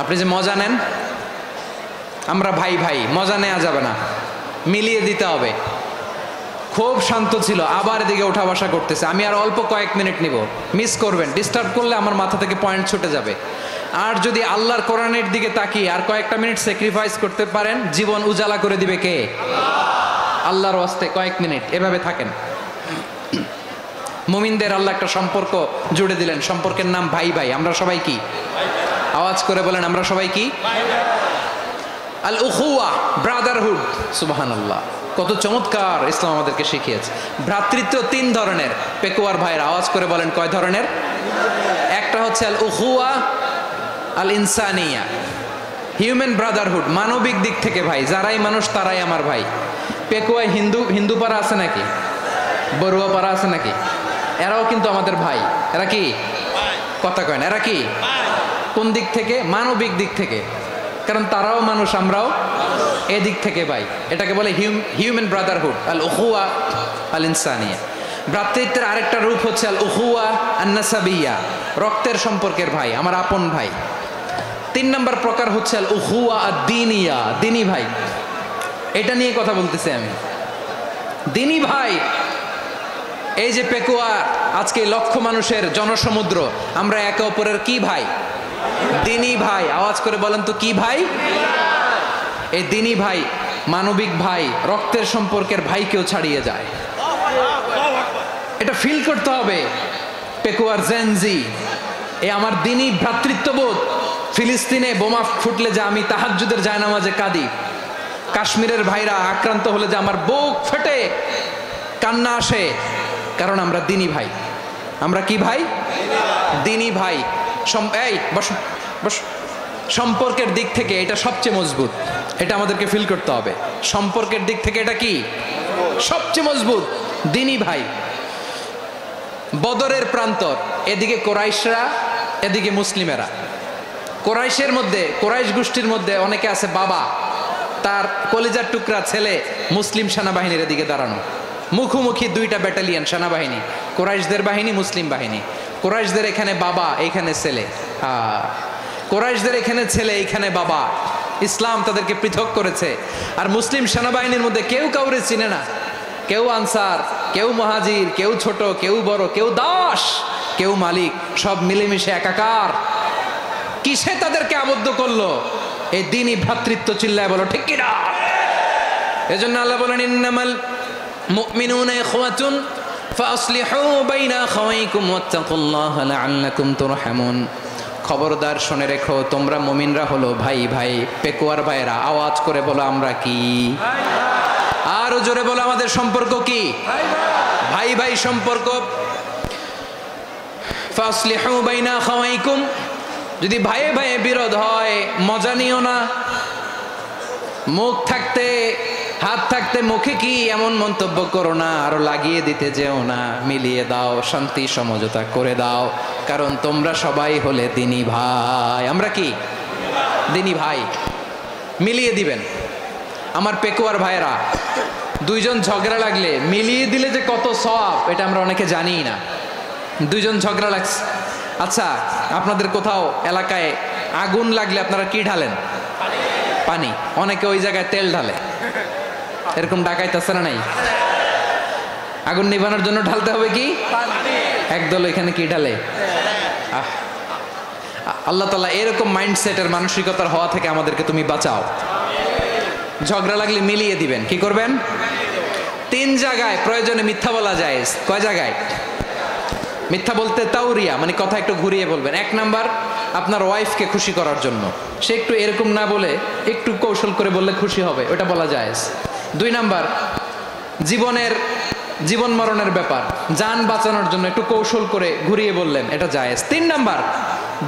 আপনি যে মজা নেন, আমরা ভাই ভাই, মজা নেওয়া যাবে না, মিলিয়ে দিতে হবে। খুব শান্ত ছিল, আবার এদিকে ওঠা বসা করতেছে। আমি আর অল্প কয়েক মিনিট নিব, মিস করবেন, ডিস্টার্ব করলে আমার মাথা থেকে পয়েন্ট ছুটে যাবে। আর যদি আল্লাহর কোরআনের দিকে তাকিয়ে আর কয়েকটা মিনিট স্যাক্রিফাইস করতে পারেন, জীবন উজালা করে দিবে কে? আল্লাহর ওয়াস্তে কয়েক মিনিট এভাবে থাকেন। মুমিনদের আল্লাহ একটা সম্পর্ক জুড়ে দিলেন, সম্পর্কের নাম ভাই ভাই। আমরা সবাই কি? আওয়াজ করে বলেন, আমরা সবাই কি? আল উখুয়া, ব্রাদারহুড। সুবহানাল্লাহ, কত চমৎকার ইসলাম আমাদেরকে শিখিয়েছে। ভ্রাতৃত্ব তিন ধরনের। পেকুয়ার ভাইয়ের আওয়াজ করে বলেন, কয় ধরনের? একটা হচ্ছে আল উখুয়া আল ইনসানিয়া, হিউম্যান ব্রাদারহুড, মানবিক দিক থেকে ভাই, যারাই মানুষ তারাই আমার ভাই। পেকুয়ায় হিন্দু পাড়া আছে নাকি? বড়ুয়া পাড়া আছে নাকি? এরাও কিন্তু আমাদের ভাই। এরা কি কথা কয় না? এরা কি? কোন দিক থেকে? মানবিক দিক থেকে, কারণ তারাও মানুষ, আমরাও এদিক থেকে ভাই। এটাকে বলে হিউম্যান ব্রাদারহুড, আল উখুয়া আল ইনসানিয়া। ভ্রাতৃত্বের আরেকটা রূপ হচ্ছে আল উখুয়া আন নাসাবিয়া, রক্তের সম্পর্কের ভাই, আমার আপন ভাই। তিন নম্বর প্রকার হচ্ছে আল উখুয়া আদ দ্বীনিয়া, দ্বীনি ভাই। এটা নিয়ে কথা বলতেছি আমি, দ্বীনি ভাই। এই যে পেকুয়া, আজকে লক্ষ মানুষের জনসমুদ্র, আমরা একে অপরের কি ভাই? দ্বীনি ভাই। আওয়াজ করে বলেন তো, কি ভাই? এই দ্বীনি ভাই, মানবিক ভাই, রক্তের সম্পর্কের ভাইকেও ছাড়িয়ে যায়। এটা ফিল করতে হবে। পেকুয়ার জেনজি, এ আমার দ্বীনি ভ্রাতৃত্ববোধ। ফিলিস্তিনে বোমা ফুটলে যে আমি তাহাজ্জুদের জায়নামাজে কাঁদি, কাশ্মীরের ভাইরা আক্রান্ত হলে যে আমার বুক ফেটে কান্না আসে, কারণ আমরা দ্বীনি ভাই। আমরা কি ভাই? দ্বীনি ভাই। এই বসো বসো। সম্পর্কের দিক থেকে এটা সবচেয়ে মজবুত, এটা আমাদেরকে ফিল করতে হবে। সম্পর্কের দিক থেকে এটা কি? সবচেয়ে মজবুত, দ্বীনি ভাই। বদরের প্রান্তর, এদিকে কোরাইশরা, এদিকে মুসলিমেরা। কোরাইশের মধ্যে, কোরাইশ গোষ্ঠীর মধ্যে অনেকে আছে বাবা, তার কলিজার টুকরা ছেলে মুসলিম সেনাবাহিনীর এদিকে দাঁড়ানো, মুখোমুখি দুইটা ব্যাটালিয়ন সেনাবাহিনী, কোরাইশদের বাহিনী, মুসলিম বাহিনী। কোরাইশদের এখানে বাবা, এইখানে ছেলে। কোরাইশদের এখানে ছেলে, এইখানে বাবা। ইসলাম তাদেরকে পৃথক করেছে। আর মুসলিম সেনাবাহিনীর মধ্যে কেউ কাউরে চিনে না, কেউ আনসার, কেউ মুহাজির, কেউ ছোট, কেউ বড়, কেউ দাস, কেউ মালিক, সব মিলেমিশে একাকার। কিসে তাদেরকে আবদ্ধ করলো? এই দ্বীনি ভ্রাতৃত্ব। চিল্লায় বলো ঠিক কিনা? এজন্য আল্লাহ বলেন, ইন্নামাল মুমিনুনা ইখওয়াতুন ফাসলিহু বাইনা আখাওয়াইকুম ওয়াত্তাকুল্লাহা লাআল্লাকুম তুরহামুন। খবরদার শুনে রেখো, তোমরা মুমিনরা হলো ভাই ভাই। পেকুয়ার ভাইরা আওয়াজ করে বলো, আমরা কি? আরো জোরে বলো, আমাদের সম্পর্ক কি? ভাই ভাই সম্পর্ক। ফাসলিহু বাইনা আখাওয়াইকুম, যদি ভাইয়ে ভাইয়ে বিরোধ হয় মজা নিও না। মুখ থাকতে, হাত থাকতে মুখে কি এমন মন্তব্য করো না, আরো লাগিয়ে দিতে যেও না। মিলিয়ে দাও, শান্তি সমঝোতা করে দাও, কারণ তোমরা সবাই হলে দ্বীনি ভাই। আমরা কি? দ্বীনি ভাই। মিলিয়ে দিবেন। আমার পেকুয়ার ভাইরা, দুইজন ঝগড়া লাগলে মিলিয়ে দিলে যে কত সওয়াব, এটা আমরা অনেকে জানি না। দুইজন ঝগড়া লাগছে, আচ্ছা আপনাদের কোথাও এলাকায় আগুন লাগলে আপনারা কি ঢালেন? পানি। অনেকে ওই জায়গায় তেল ঢালে, এরকম ডাকাইতে আছে না নাই? আগুন নিভানোর জন্য ঢালতে হবে কি? একদল এখানে কি ঢালে? আল্লাহ তাআলা এরকম মাইন্ডসেটের, মানসিকতার হওয়া থেকে আমাদেরকে তুমি বাঁচাও। ঝগড়া লাগলে মিলিয়ে দিবেন। কি করবেন? তিন জায়গায় প্রয়োজনে মিথ্যা বলা যায়। কয় জায়গায় মিথ্যা বলতে? তাওরিয়া, মানে কথা একটু ঘুরিয়ে বলবেন। এক নাম্বার, আপনার ওয়াইফকে খুশি করার জন্য, সে একটু এরকম না বলে একটু কৌশল করে বললে খুশি হবে, ওটা বলা যায়। দুই নাম্বার, জীবন মরণের ব্যাপার, জান বাঁচানোর জন্য একটু কৌশল করে ঘুরিয়ে বললেন, এটা জায়েজ। তিন নাম্বার,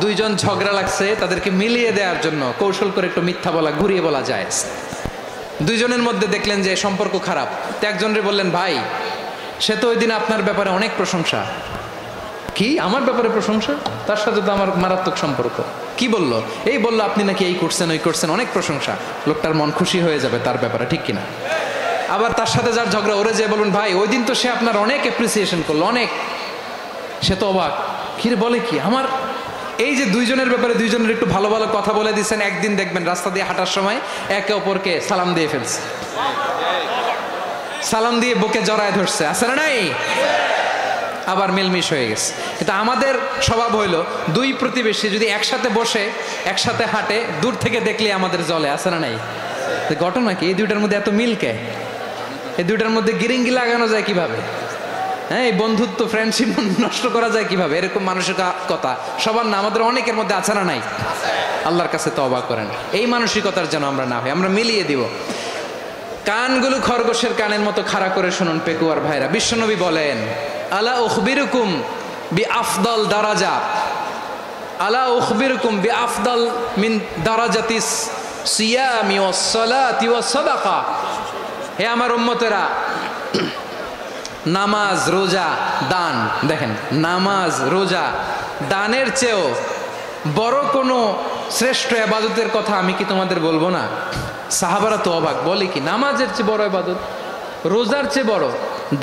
দুইজন ঝগড়া লাগছে, তাদেরকে মিলিয়ে দেওয়ার জন্য কৌশল করে একটু মিথ্যা বলা, ঘুরিয়ে বলা জায়েজ। দুইজনের মধ্যে দেখলেন যে সম্পর্ক খারাপ, তো একজনরে বললেন, ভাই সে তো ওই দিন আপনার ব্যাপারে অনেক প্রশংসা। কি আমার ব্যাপারে প্রশংসা? তার সাথে তো আমার মারাত্মক সম্পর্ক। কি বললো? এই বললো আপনি নাকি এই করছেন ওই করছেন, অনেক প্রশংসা। লোকটার মন খুশি হয়ে যাবে তার ব্যাপারে, ঠিক কিনা? আবার তার সাথে যার ঝগড়া, ওরে যে বলুন, ভাই ওই দিন তো সে আপনার অনেক অ্যাপ্রিসিয়েশন করলো, অনেক। সে তো অবাক, কিরে বলে কি আমার? এই যে দুইজনের ব্যাপারে দুইজনের একটু ভালো ভালো কথা বলে দিচ্ছেন, একদিন দেখবেন রাস্তা দিয়ে হাঁটার সময় একে অপরকে সালাম দিয়ে ফেলছে, সালাম দিয়ে বুকে জড়ায় ধরছে, আছে না নাই? আবার মিলমিশ হয়ে গেছে। কিন্তু আমাদের স্বভাব হইলো দুই প্রতিবেশী যদি একসাথে বসে একসাথে হাঁটে, দূর থেকে দেখলে আমাদের জলে, আছে না নাই? ঘটনা কি এই দুইটার মধ্যে এত মিলকে? এই দুইটার মধ্যে গিরিঙ্গি লাগানো যায় কিভাবে? হ্যাঁ, এই বন্ধুত্ব ফ্রেন্ডশিপ নষ্ট করা যায় কিভাবে? এরকম মানসিকতা সবার না, আমাদের অনেকের মধ্যে আছে না নাই? আল্লাহর কাছে তওবা করেন এই মানসিকতার যেন আমরা না হই, আমরা মিলিয়ে দিব। কানগুলো খরগোশের কানের মতো খাড়া করে শুনুন পেকুয়ার ভাইরা। বিশ্বনবী বলেন, আলা উখবিরুকুম বি আফদাল দারাজা, আলা উখবিরুকুম বি আফদাল মিন দারাজাতিস সিয়ামি ওয়াস সালাতি ওয়াস সাদাকা। হে আমার উম্মতেরা, নামাজ, রোজা, দান, দেখেন নামাজ, রোজা, দানের চেয়েও বড় কোনো শ্রেষ্ঠ ইবাদতের কথা আমি কি তোমাদের বলবো না? সাহাবারা তো অবাক, বলে কি নামাজের চেয়ে বড় ইবাদত, রোজার চেয়ে বড়,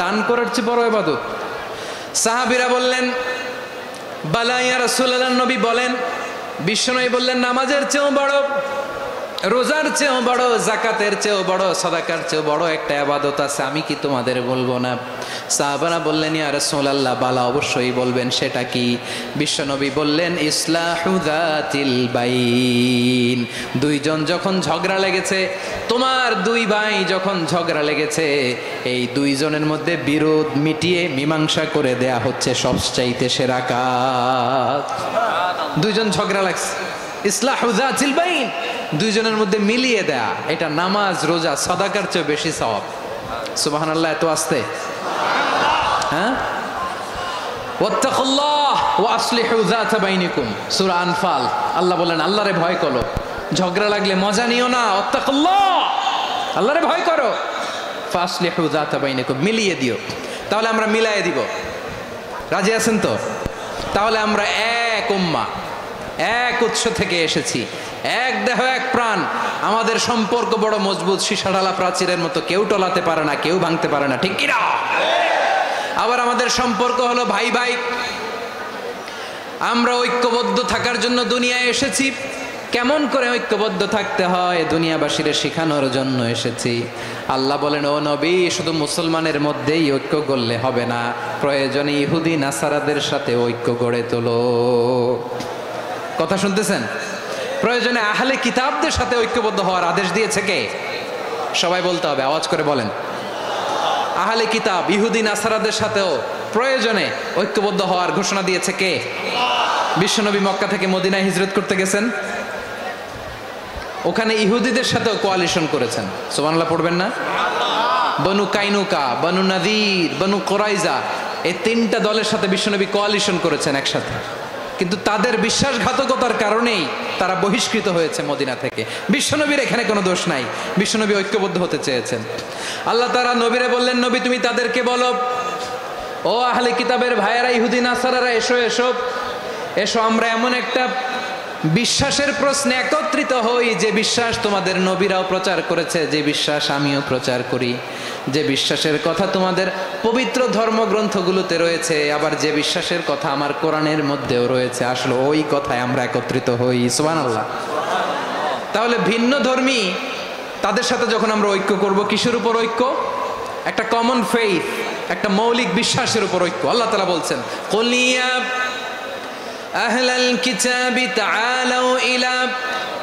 দান করার চেয়ে বড় ইবাদত? সাহাবীরা বললেন, বালা ইয়া রাসূলুল্লাহ, নবী বলেন। বিশ্বনবী বললেন, নামাজের চেয়েও বড়, রোজার চেয়েও বড়, যাকাতের চেয়েও বড়, সাদাকার চেয়েও বড় একটা ইবাদত আছে, আমি কি তোমাদের বলবো না? সাহাবারা বললেন, ইয়া রাসূলুল্লাহ, বালা অবশ্যই বলবেন, সেটা কি? বিশ্বনবী বললেন, ইসলাহু যাতিল বাইন। দুইজন যখন ঝগড়া লেগেছে, তোমার দুই ভাই যখন ঝগড়া লেগেছে, এই দুইজনের মধ্যে বিরোধ মিটিয়ে মীমাংসা করে দেয়া হচ্ছে সবচাইতে সেরা কাজ। দুইজন ঝগড়া লাগছে, ইসলাহু যাতিল বাইন, দুইজনের মধ্যে মিলিয়ে দেয়া, এটা নামাজ, রোজা, সাদাকার চেয়ে বেশি সওয়াব। সুবহানাল্লাহ, এত আসতে, হ্যাঁ? ওয়াত্তাকুল্লাহ ওয়া আসলিহু যাতা বাইনিকুম, সূরা আনফাল। আল্লাহ বলেন, আল্লাহরে ভয় করো, ঝগড়া লাগলে মজা নিও না, ওয়াত্তাকুল্লাহ, আল্লাহরে ভয় করো, ফাসলিহু যাতা বাইনিকুম, মিলিয়ে দিও। তাহলে আমরা মিলায়ে দিব, রাজি আছেন তো? তাহলে আমরা এক উম্মাহ, এক উৎস থেকে এসেছি, এক দেহ এক প্রাণ, আমাদের সম্পর্ক বড় মজবুত, সীসাঢালা প্রাচীরের মতো, কেউ টলাতে পারে না, কেউ ভাঙতে পারে না, ঠিক কিনা? আবার আমাদের সম্পর্ক হলো ভাই ভাই, আমরা ঐক্যবদ্ধ থাকার জন্য দুনিয়ায় এসেছি। কেমন করে ঐক্যবদ্ধ থাকতে হয় দুনিয়াবাসীরে শেখানোর জন্য এসেছি। আল্লাহ বলেন, ও নবী, শুধু মুসলমানের মধ্যেই ঐক্য গড়লে হবে না, প্রয়োজনে ইহুদি নাসারাদের সাথে ঐক্য গড়ে তোলো। কথা শুনতেছেন? প্রয়োজনে আহলে কিতাবদের সাথে ঐক্যবদ্ধ হওয়ার আদেশ দিয়েছে কে? সবাই বলতে হবে, আওয়াজ করে বলেন। আহলে কিতাব, ইহুদি নাসারাদের সাথেও প্রয়োজনে ঐক্যবদ্ধ হওয়ার ঘোষণা দিয়েছে কে? বিশ্বনবী মক্কা থেকে মদিনায় হিজরত করতে গেছেন, ওখানে ইহুদিদের সাথেও কোয়ালিশন করেছেন। সুবহানাল্লাহ পড়বেন না? বনু কাইনুকা, বনু নাদির, বনু কুরাইজা, এই তিনটা দলের সাথে বিশ্বনবী কোয়ালিশন করেছেন একসাথে। কিন্তু তাদের বিশ্বাসঘাতকতার কারণেই তারা বহিষ্কৃত হয়েছে মদিনা থেকে। বিশ্বনবীর এখানে কোনো দোষ নাই, বিশ্বনবী ঐক্যবদ্ধ হতে চেয়েছেন। আল্লাহ তাআলা নবীরে বললেন, নবী তুমি তাদেরকে বলো, ও আহলে কিতাবের ভাইয়েরা, ইহুদি নাসারারা, এসো এসো এসো, আমরা এমন একটা বিশ্বাসের প্রশ্নে একত্রিত হই, যে বিশ্বাস তোমাদের নবীরাও প্রচার করেছে, যে বিশ্বাস আমিও প্রচার করি, যে বিশ্বাসের কথা তোমাদের পবিত্র ধর্মগ্রন্থগুলোতে রয়েছে, আবার যে বিশ্বাসের কথা আমার কোরআনের মধ্যেও রয়েছে, আসলে ওই কথায় আমরা একত্রিত হই। সুবহানাল্লাহ। তাহলে ভিন্ন ধর্মী তাদের সাথে যখন আমরা ঐক্য করব, কিসের উপর ঐক্য? একটা কমন ফেইথ, একটা মৌলিক বিশ্বাসের উপর ঐক্য। আল্লাহ তাআলা বলছেন, কুল ইয়া আহলাল কিতাবি তাআলাউ ইলা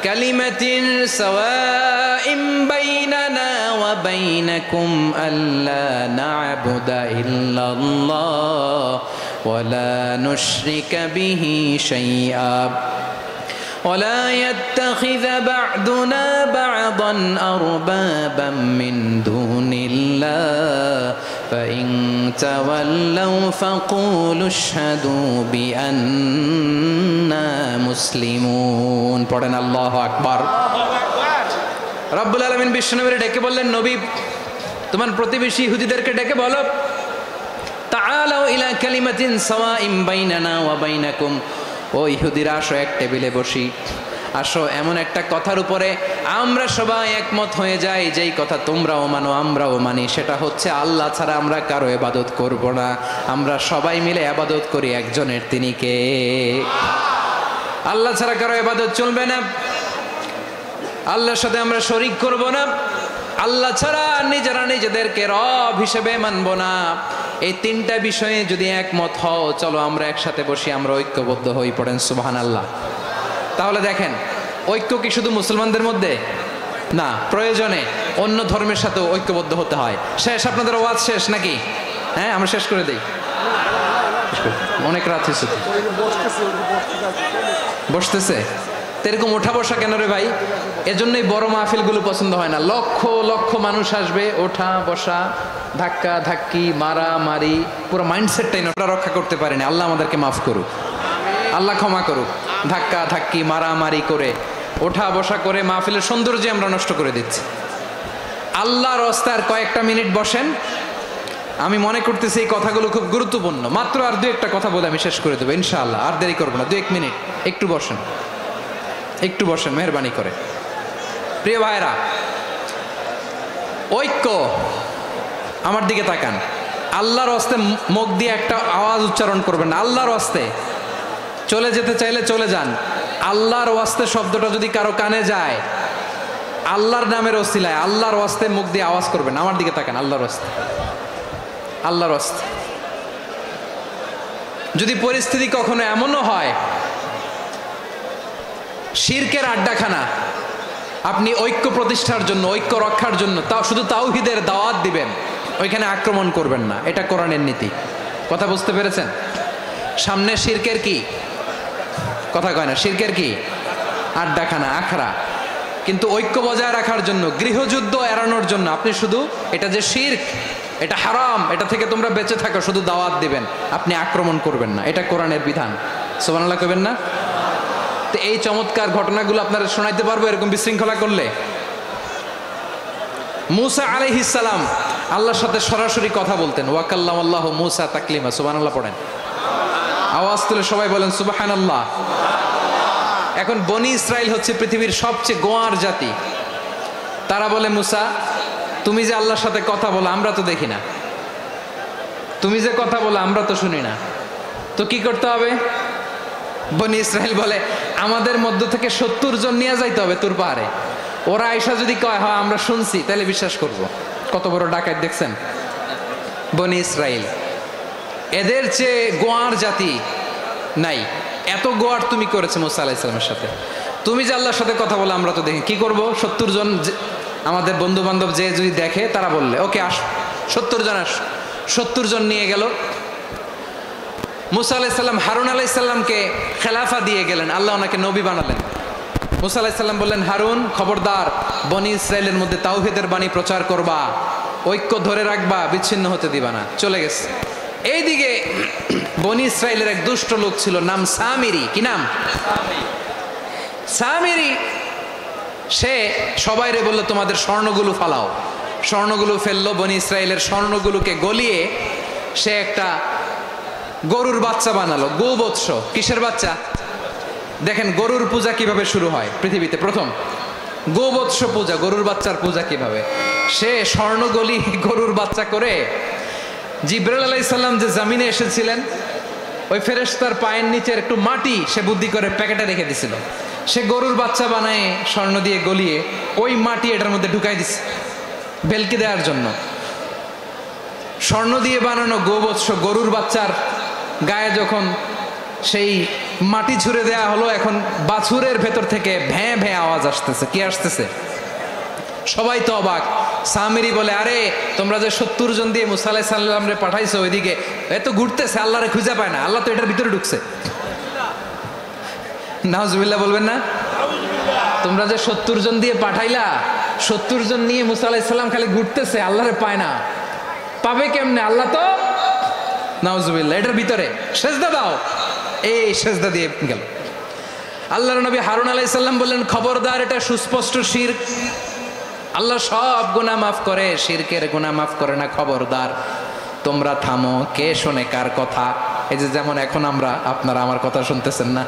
কালিমাতিন সাওয়াইন বাইনানা ওয়া বাইনাকুম আল্লা না'বুদা ইল্লাল্লাহ ওয়া লা নুশরিকা বিহি শাইআ ولا يتخذ بعضنا بعضا أربابا من دون الله فإن تولوا فقولوا اشهدوا بأننا مسلمون. পড়েন আল্লাহু আকবার। রব্বুল আলামিন বিশ্বনবীর ডেকে বললেন, নবী তোমার প্রতিবেশী ইহুদিদেরকে ডেকে বলো, তাআলাউ ইলা কালিমাতিন সাওয়াইন বাইনানা ওয়া বাইনাকুম, ও ইহুদিরা আসো এক টেবিলে বসি, আসো এমন একটা কথার উপরে আমরা সবাই একমত হয়ে যাই, যেই কথা তোমরাও মানো আমরাও মানি, সেটা হচ্ছে আল্লাহ ছাড়া আমরা কারো ইবাদত করব না, আমরা সবাই মিলে ইবাদত করি একজনের, তিনি কে? আল্লাহ ছাড়া কারো ইবাদত চলবে না, আল্লাহর সাথে আমরা শরীক করব না, আল্লাহ ছাড়া নিজেরা নিজেদেরকে রব হিসেবে মানব না। এই তিনটা বিষয়ে যদি একমত হও, চলো আমরা একসাথে বসি, আমরা ঐক্যবদ্ধ হই, পড়েন সুবহানাল্লাহ। তাহলে দেখেন, ঐক্য কি শুধু মুসলমানদের মধ্যে না, প্রয়োজনে অন্য ধর্মের সাথে ঐক্যবদ্ধ হতে হয়। শেষ, আপনাদের ওয়াজ শেষ নাকি? হ্যাঁ, আমরা শেষ করে দিই, অনেক রাত হয়েছে। বসতেছে এরকম ওঠা বসা কেন রে ভাই? এজন্যই বড় মাহফিলগুলো পছন্দ হয় না। লক্ষ লক্ষ মানুষ আসবে, ওঠা বসা, ধাক্কা ধাক্কি, মারা মারি, পুরো মাইন্ডসেটটাই ওটা রক্ষা করতে পারেনি। আল্লাহ আমাদেরকে মাফ করুক, আল্লাহ ক্ষমা করুক। ধাক্কা ধাক্কি মারামারি করে, ওঠা বসা করে মাহফিলের সৌন্দর্য আমরা নষ্ট করে দিচ্ছি। আল্লাহর রাস্তায় কয়েকটা মিনিট বসেন, আমি মনে করতেছি এই কথাগুলো খুব গুরুত্বপূর্ণ। মাত্র আর দু একটা কথা বলে আমি শেষ করে দেবো ইনশাআল্লাহ, আর দেরি করবো না, 2-1 মিনিট একটু বসেন, একটু বসেন মেহরবানি করে। প্রিয় ভাইরা, ঐক্য, আমার দিকে তাকান। আল্লাহর হস্তে মুখ দিয়ে একটা আওয়াজ উচ্চারণ করবেন না, আল্লাহর হস্তে। চলে যেতে চাইলে চলে যান, আল্লাহর ওয়াস্তে শব্দটা যদি কারো কানে যায়, আল্লাহর নামের ওসিলায় আল্লাহর ওয়াস্তে মুখ দিয়ে আওয়াজ করবেন। আমার দিকে তাকান, আল্লাহর ওয়াস্তে, আল্লাহর ওয়াস্তে। যদি পরিস্থিতি কখনো এমনও হয় শিরকের আড্ডাখানা, আপনি ঐক্য প্রতিষ্ঠার জন্য, ঐক্য রক্ষার জন্য শুধু তাওহীদের দাওয়াত দিবেন, ওইখানে আক্রমণ করবেন না, এটা কোরআনের নীতি। কথা বুঝতে পেরেছেন? সামনে শিরকের কি কথা কয় না, শিরকের কি আড্ডাখানা, আখড়া। কিন্তু ঐক্য বজায় রাখার জন্য, গৃহযুদ্ধ এড়ানোর জন্য আপনি শুধু এটা যে শিরক, এটা হারাম, এটা থেকে তোমরা বেঁচে থাকো, শুধু দাওয়াত দিবেন, আপনি আক্রমণ করবেন না। এটা কোরআনের বিধান। সুবহানাল্লাহ কইবেন না? তো এই চমৎকার ঘটনাগুলো আপনারা শোনাইতে পারবো এরকম বিশৃঙ্খলা করলে। মূসা আলাইহিস সালাম আল্লাহর সাথে সরাসরি কথা বলতেন। ওয়াকাল্লামাল্লাহু মূসা তাকলিমা। সুবহানাল্লাহ পড়েন, আওয়াজ তুলে সবাই বলেন সুবহানাল্লাহ। এখন বনি ইসরাইল হচ্ছে পৃথিবীর সবচেয়ে গোয়ার জাতি। তারা বলে, মূসা তুমি যে আল্লাহর সাথে কথা বলো আমরা তো দেখি না, তুমি যে কথা বলো আমরা তো শুনি না, তো কি করতে হবে? বনি ইসরাইল বলে, আমাদের মধ্য থেকে 70 জন নিয়ে যাইতে হবে তোর পাহাড়ে। ওরা আয়সা যদি কয় হ্যাঁ আমরা শুনছি, তাহলে বিশ্বাস করব। কত বড় ডাকাত দেখছেন বনি ইসরাইল। এদের চেয়ে গোয়ার জাতি নাই। এত গোয়ার তুমি করেছে মুসা আলাইহিস সালামের সাথে। তুমি যে আল্লাহর সাথে কথা বলে আমরা তো দেখি, কি করব? 70 জন আমাদের বন্ধু বান্ধব যে যদি দেখে, তারা বললে ওকে আস, 70 জন আস। 70 জন নিয়ে গেল। মুসা আলাইহিস সালাম হারুন আলাইহিস সালামকে খেলাফা দিয়ে গেলেন, আল্লাহ ওনাকে নবী বানালেন। মুসা আলাইহিস সালাম বললেন, হারুন খবরদার, বনি ইসরাইলের মধ্যে তাওহীদের বাণী প্রচার করবা, ঐক্য ধরে রাখবা, বিচ্ছিন্ন হতে দিবা না। চলে গেছে। এইদিকে বনি ইসরাইলের এক দুষ্ট লোক ছিল, নাম সামিরি। কি নাম? সামিরি। সে সবাইরে বললো তোমাদের স্বর্ণগুলো ফালাও। স্বর্ণগুলো ফেললো, বনি ইসরাইলের স্বর্ণগুলোকে গলিয়ে সে একটা গরুর বাচ্চা বানালো। গোবৎস। কিসের বাচ্চা? দেখেন গরুর পূজা কিভাবে শুরু হয় পৃথিবীতে প্রথম, গোবৎস পূজা, গরুর বাচ্চার পূজা কিভাবে। সে স্বর্ণ গলি গরুর বাচ্চা করে, জিবরাইল আলাইহিস সালাম যে জমিনে এসেছিলেন, ওই ফেরেশতার পায়ের নিচে একটু মাটি সে বুদ্ধি করে প্যাকেটে রেখে দিছিল। সে গরুর বাচ্চা বানায় স্বর্ণ দিয়ে গলিয়ে ওই মাটি এটার মধ্যে ঢুকাই দিছে বেলকে দেওয়ার জন্য। স্বর্ণ দিয়ে বানানো গোবৎস গরুর বাচ্চার গায়ে যখন সেই মাটি ছুঁড়ে দেয়া হলো, এখন বাছুরের ভেতর থেকে ভ্যাঁ ভ্যাঁ আওয়াজ আসতেছে। কি আসতেছে? সবাই তো অবাক। সামিরি বলে, আরে তোমরা যে 70 জন দিয়ে মুসা আলাইহিস সালাম রে পাঠাইছো, ওইদিকে এত ঘুরতেছে, আল্লাহরে খুঁজে পায় না, আল্লাহ তো এটার ভিতরে ঢুকছে। নাউজুবিল্লাহ বলবেন না? তোমরা যে 70 জন দিয়ে পাঠাইলা, 70 জন নিয়ে মুসা আলাইহিস সালাম খালি ঘুরতেছে, আল্লাহরে পায় না। পাবে কেমনে? আল্লাহ তো, নাউজুবিল্লাহ, এটার ভিতরে সেজদা দাও। এই সেজদা দিয়ে গেল। আল্লাহর নবী হারুন আলাইহিস সালাম বললেন, খবরদার, এটা সুস্পষ্ট শিরক। আল্লাহ সব গুনাহ মাফ করে, শিরকের গুনাহ মাফ করে না। খবরদার, তোমরা থামো। কে শোনে কার কথা? এই যে যেমন এখন আপনারা আমার কথা শুনতেছেন না?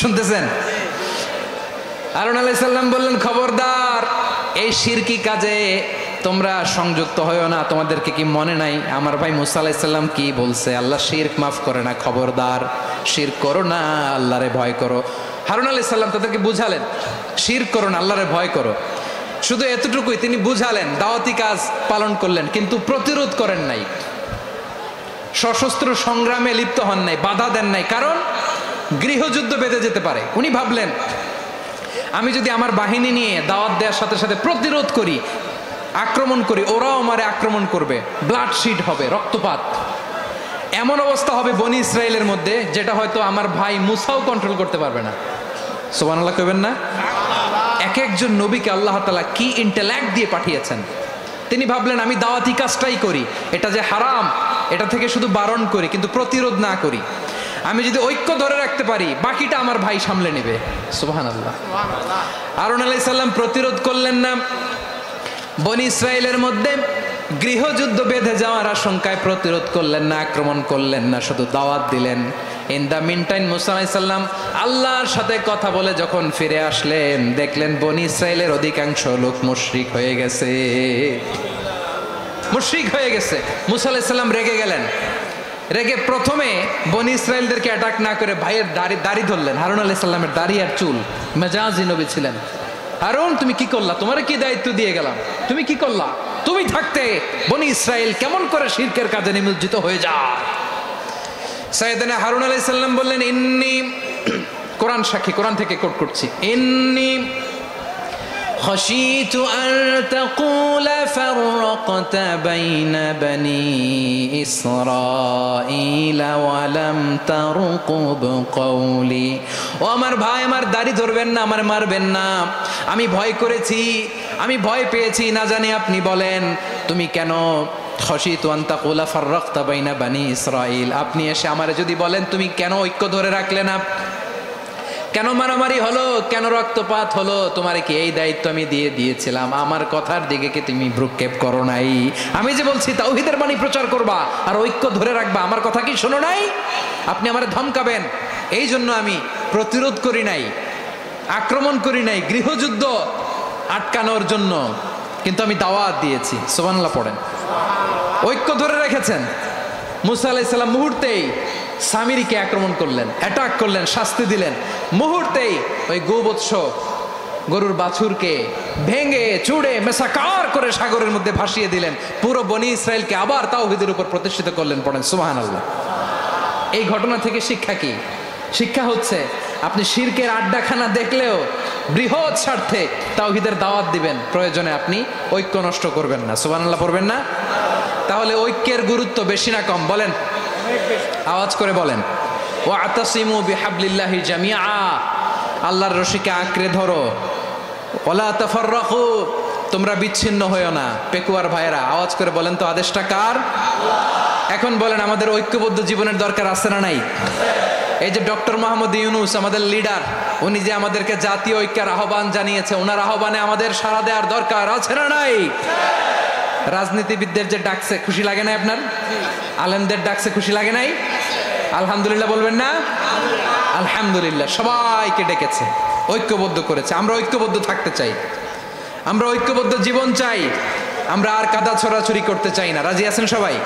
শুনতেছেন? হারুন আলাইহিস সালাম বললেন, খবরদার, এই শিরকি কাজে তোমরা সংযুক্ত হয়ো না। তোমাদেরকে কি মনে নাই আমার ভাই মুসা আলাইহিস সালাম কি বলছে? আল্লাহ শিরক মাফ করে না। খবরদার, শিরক করো না, আল্লাহরে ভয় করো। হারুন আলাইহিস সালাম তাদেরকে বুঝালেন, শিরক করো না, আল্লাহরে ভয় করো। শুধু এতটুকুই তিনি বুঝালেন, দাওয়াতি কাজ পালন করলেন, কিন্তু প্রতিরোধ করেন নাই, সশস্ত্র সংগ্রামে লিপ্ত হন নাই, বাধা দেন নাই। কারণ গৃহযুদ্ধ বেঁধে যেতে পারে। উনি ভাবলেন, আমি যদি আমার বাহিনী নিয়ে দাওয়াত দেওয়ার সাথে সাথে প্রতিরোধ করি, আক্রমণ করি, ওরাও আমারে আক্রমণ করবে, ব্লাডশিড হবে, রক্তপাত। এমন অবস্থা হবে বনি ইসরায়েলের মধ্যে, যেটা হয়তো আমার ভাই মুসাও কন্ট্রোল করতে পারবে না। সুবহানাল্লাহ কইবেন না? এক একজন নবীকে আল্লাহ তাআলা কি ইন্টেলেক্ট দিয়ে পাঠিয়েছেন। তিনি ভাবলেন, আমি দাওয়াতি কাজটাই করি, এটা যে হারাম এটা থেকে শুধু বারণ করি, কিন্তু প্রতিরোধ না করি। আমি যদি ঐক্য ধরে রাখতে পারি, বাকিটা আমার ভাই সামলে নেবে। সুবহানাল্লাহ। হারুন আলাইহিস সালাম প্রতিরোধ করলেন না। বনি ইসরায়েলের মধ্যে গৃহযুদ্ধ বেঁধে যাওয়ার আশঙ্কায় প্রতিরোধ করলেন না, আক্রমণ করলেন না, শুধু দাওয়াত দিলেন। ইন দ্য মিন টাইম মুসা আলাইহিস সালাম আল্লাহর সাথে কথা বলে যখন ফিরে আসলেন, দেখলেন বনি ইসরায়েলের অধিকাংশ লোক মুশরিক হয়ে গেছে। মুশরিক হয়ে গেছে। মুসা আলাইহিস সালাম রেগে গেলেন। রেগে প্রথমে বনি ইসরায়েলদেরকে অ্যাটাক না করে ভাইয়ের দাড়ি ধরলেন। হারুন আলাইহিস সালামের দাড়ি আর চুল, মেজাজি নবী ছিলেন। হারুন, তুমি কি করলা? তোমারে কি দায়িত্ব দিয়ে গেলাম? তুমি কি করলা? তুমি থাকতে বনি ইসরায়েল কেমন করে শিরকের কাজে নিমজ্জিত হয়ে যায়? সাইয়েদনা হারুন আলাইহিস সালাম বললেন, ইন্নী, কোরআন সাক্ষী, কোরআন থেকে কোট করছি, ইন্নী খাশিতু আন তাকুলা ফাররাকতা বাইনা বনি ইসরাঈলা ওয়া লাম তারকুব কওলি। ও আমার ভাই, আমার দাড়ি ধরবেন না, আমার মারবেন না। আমি ভয় করেছি, আমি ভয় পেয়েছি, না জানি আপনি বলেন তুমি কেন খাশিতু আন তাকুলা ফাররাকতা বাইনা বনি ইসরাঈল, আপনি এসে আমারে যদি বলেন তুমি কেন ঐক্য ধরে রাখলে না, কেন মারামারি হলো, কেন রক্তপাত হলো, তোমার কি এই দায়িত্ব আমি দিয়েছিলাম? আমার কথার দিকে কি তুমি ভ্রুক্ষেপ করো নাই? আমি যে বলছি তাওহীদের বাণী প্রচার করবা আর ঐক্য ধরে রাখবা, আমার কথা কি শোনো নাই? আপনি আমারে ধমকাবেন, এই জন্য আমি প্রতিরোধ করি নাই, আক্রমণ করি নাই, গৃহযুদ্ধ আটকানোর জন্য, কিন্তু আমি দাওয়াত দিয়েছি। সুবহানাল্লাহ পড়েন। ঐক্য ধরে রেখেছেন। মুসা আলাইহিস সালাম মুহূর্তেই সামিরীকে আক্রমণ করলেন, অ্যাটাক করলেন, শাস্তি দিলেন। মুহূর্তেই ওই গোবৎস গরুর বাছুরকে ভেঙে চুড়ে মেসাকার করে সাগরের মধ্যে ভাসিয়ে দিলেন। পুরো বনি ইসরায়েলকে আবার তাওহীদের উপর প্রতিষ্ঠিত করলেন। পড়েন সুবহানাল্লাহ। এই ঘটনা থেকে শিক্ষা কি? শিক্ষা হচ্ছে, আপনি শিরকের আড্ডাখানা দেখলেও বৃহৎ স্বার্থে তাওহীদের দাওয়াত দিবেন, প্রয়োজনে আপনি ঐক্য নষ্ট করবেন না। সুবহানাল্লাহ পড়বেন না? তাহলে ঐক্যের গুরুত্ব বেশি না কম? বলেন, আওয়াজ করে বলেন। ওয়াতাসিমু বিহাবলিল্লাহি জামিআ, আল্লাহর রশিকে আঁকড়ে ধরো। ওয়ালা তাফাররাকু, তোমরা বিচ্ছিন্ন হয়ো না। পেকুয়ার ভাইয়েরা আওয়াজ করে বলেন তো, আদেশটা কার? এখন বলেন, আমাদের ঐক্যবদ্ধ জীবনের দরকার আছে না নাই? এই যে ডক্টর মোহাম্মদ ইউনূস আমাদের লিডার, উনি যে আমাদেরকে জাতীয় ঐক্যের আহ্বান জানিয়েছে, ওনার আহ্বানে আমাদের সাড়া দেওয়ার দরকার আছে না নাই? রাজনীতিবিদদের যে ডাকছে, খুশি লাগে না আপনার? আলেমদের ডাকছে, খুশি লাগে নাই? আলহামদুলিল্লাহ বলবেন না? আলহামদুলিল্লাহ। সবাইকে ডেকেছে, ঐক্যবদ্ধ করেছে। আমরা ঐক্যবদ্ধ থাকতে চাই, আমরা ঐক্যবদ্ধ জীবন চাই, আমরা আর কাদা ছড়াছড়ি করতে চাই না। রাজি আছেন সবাই?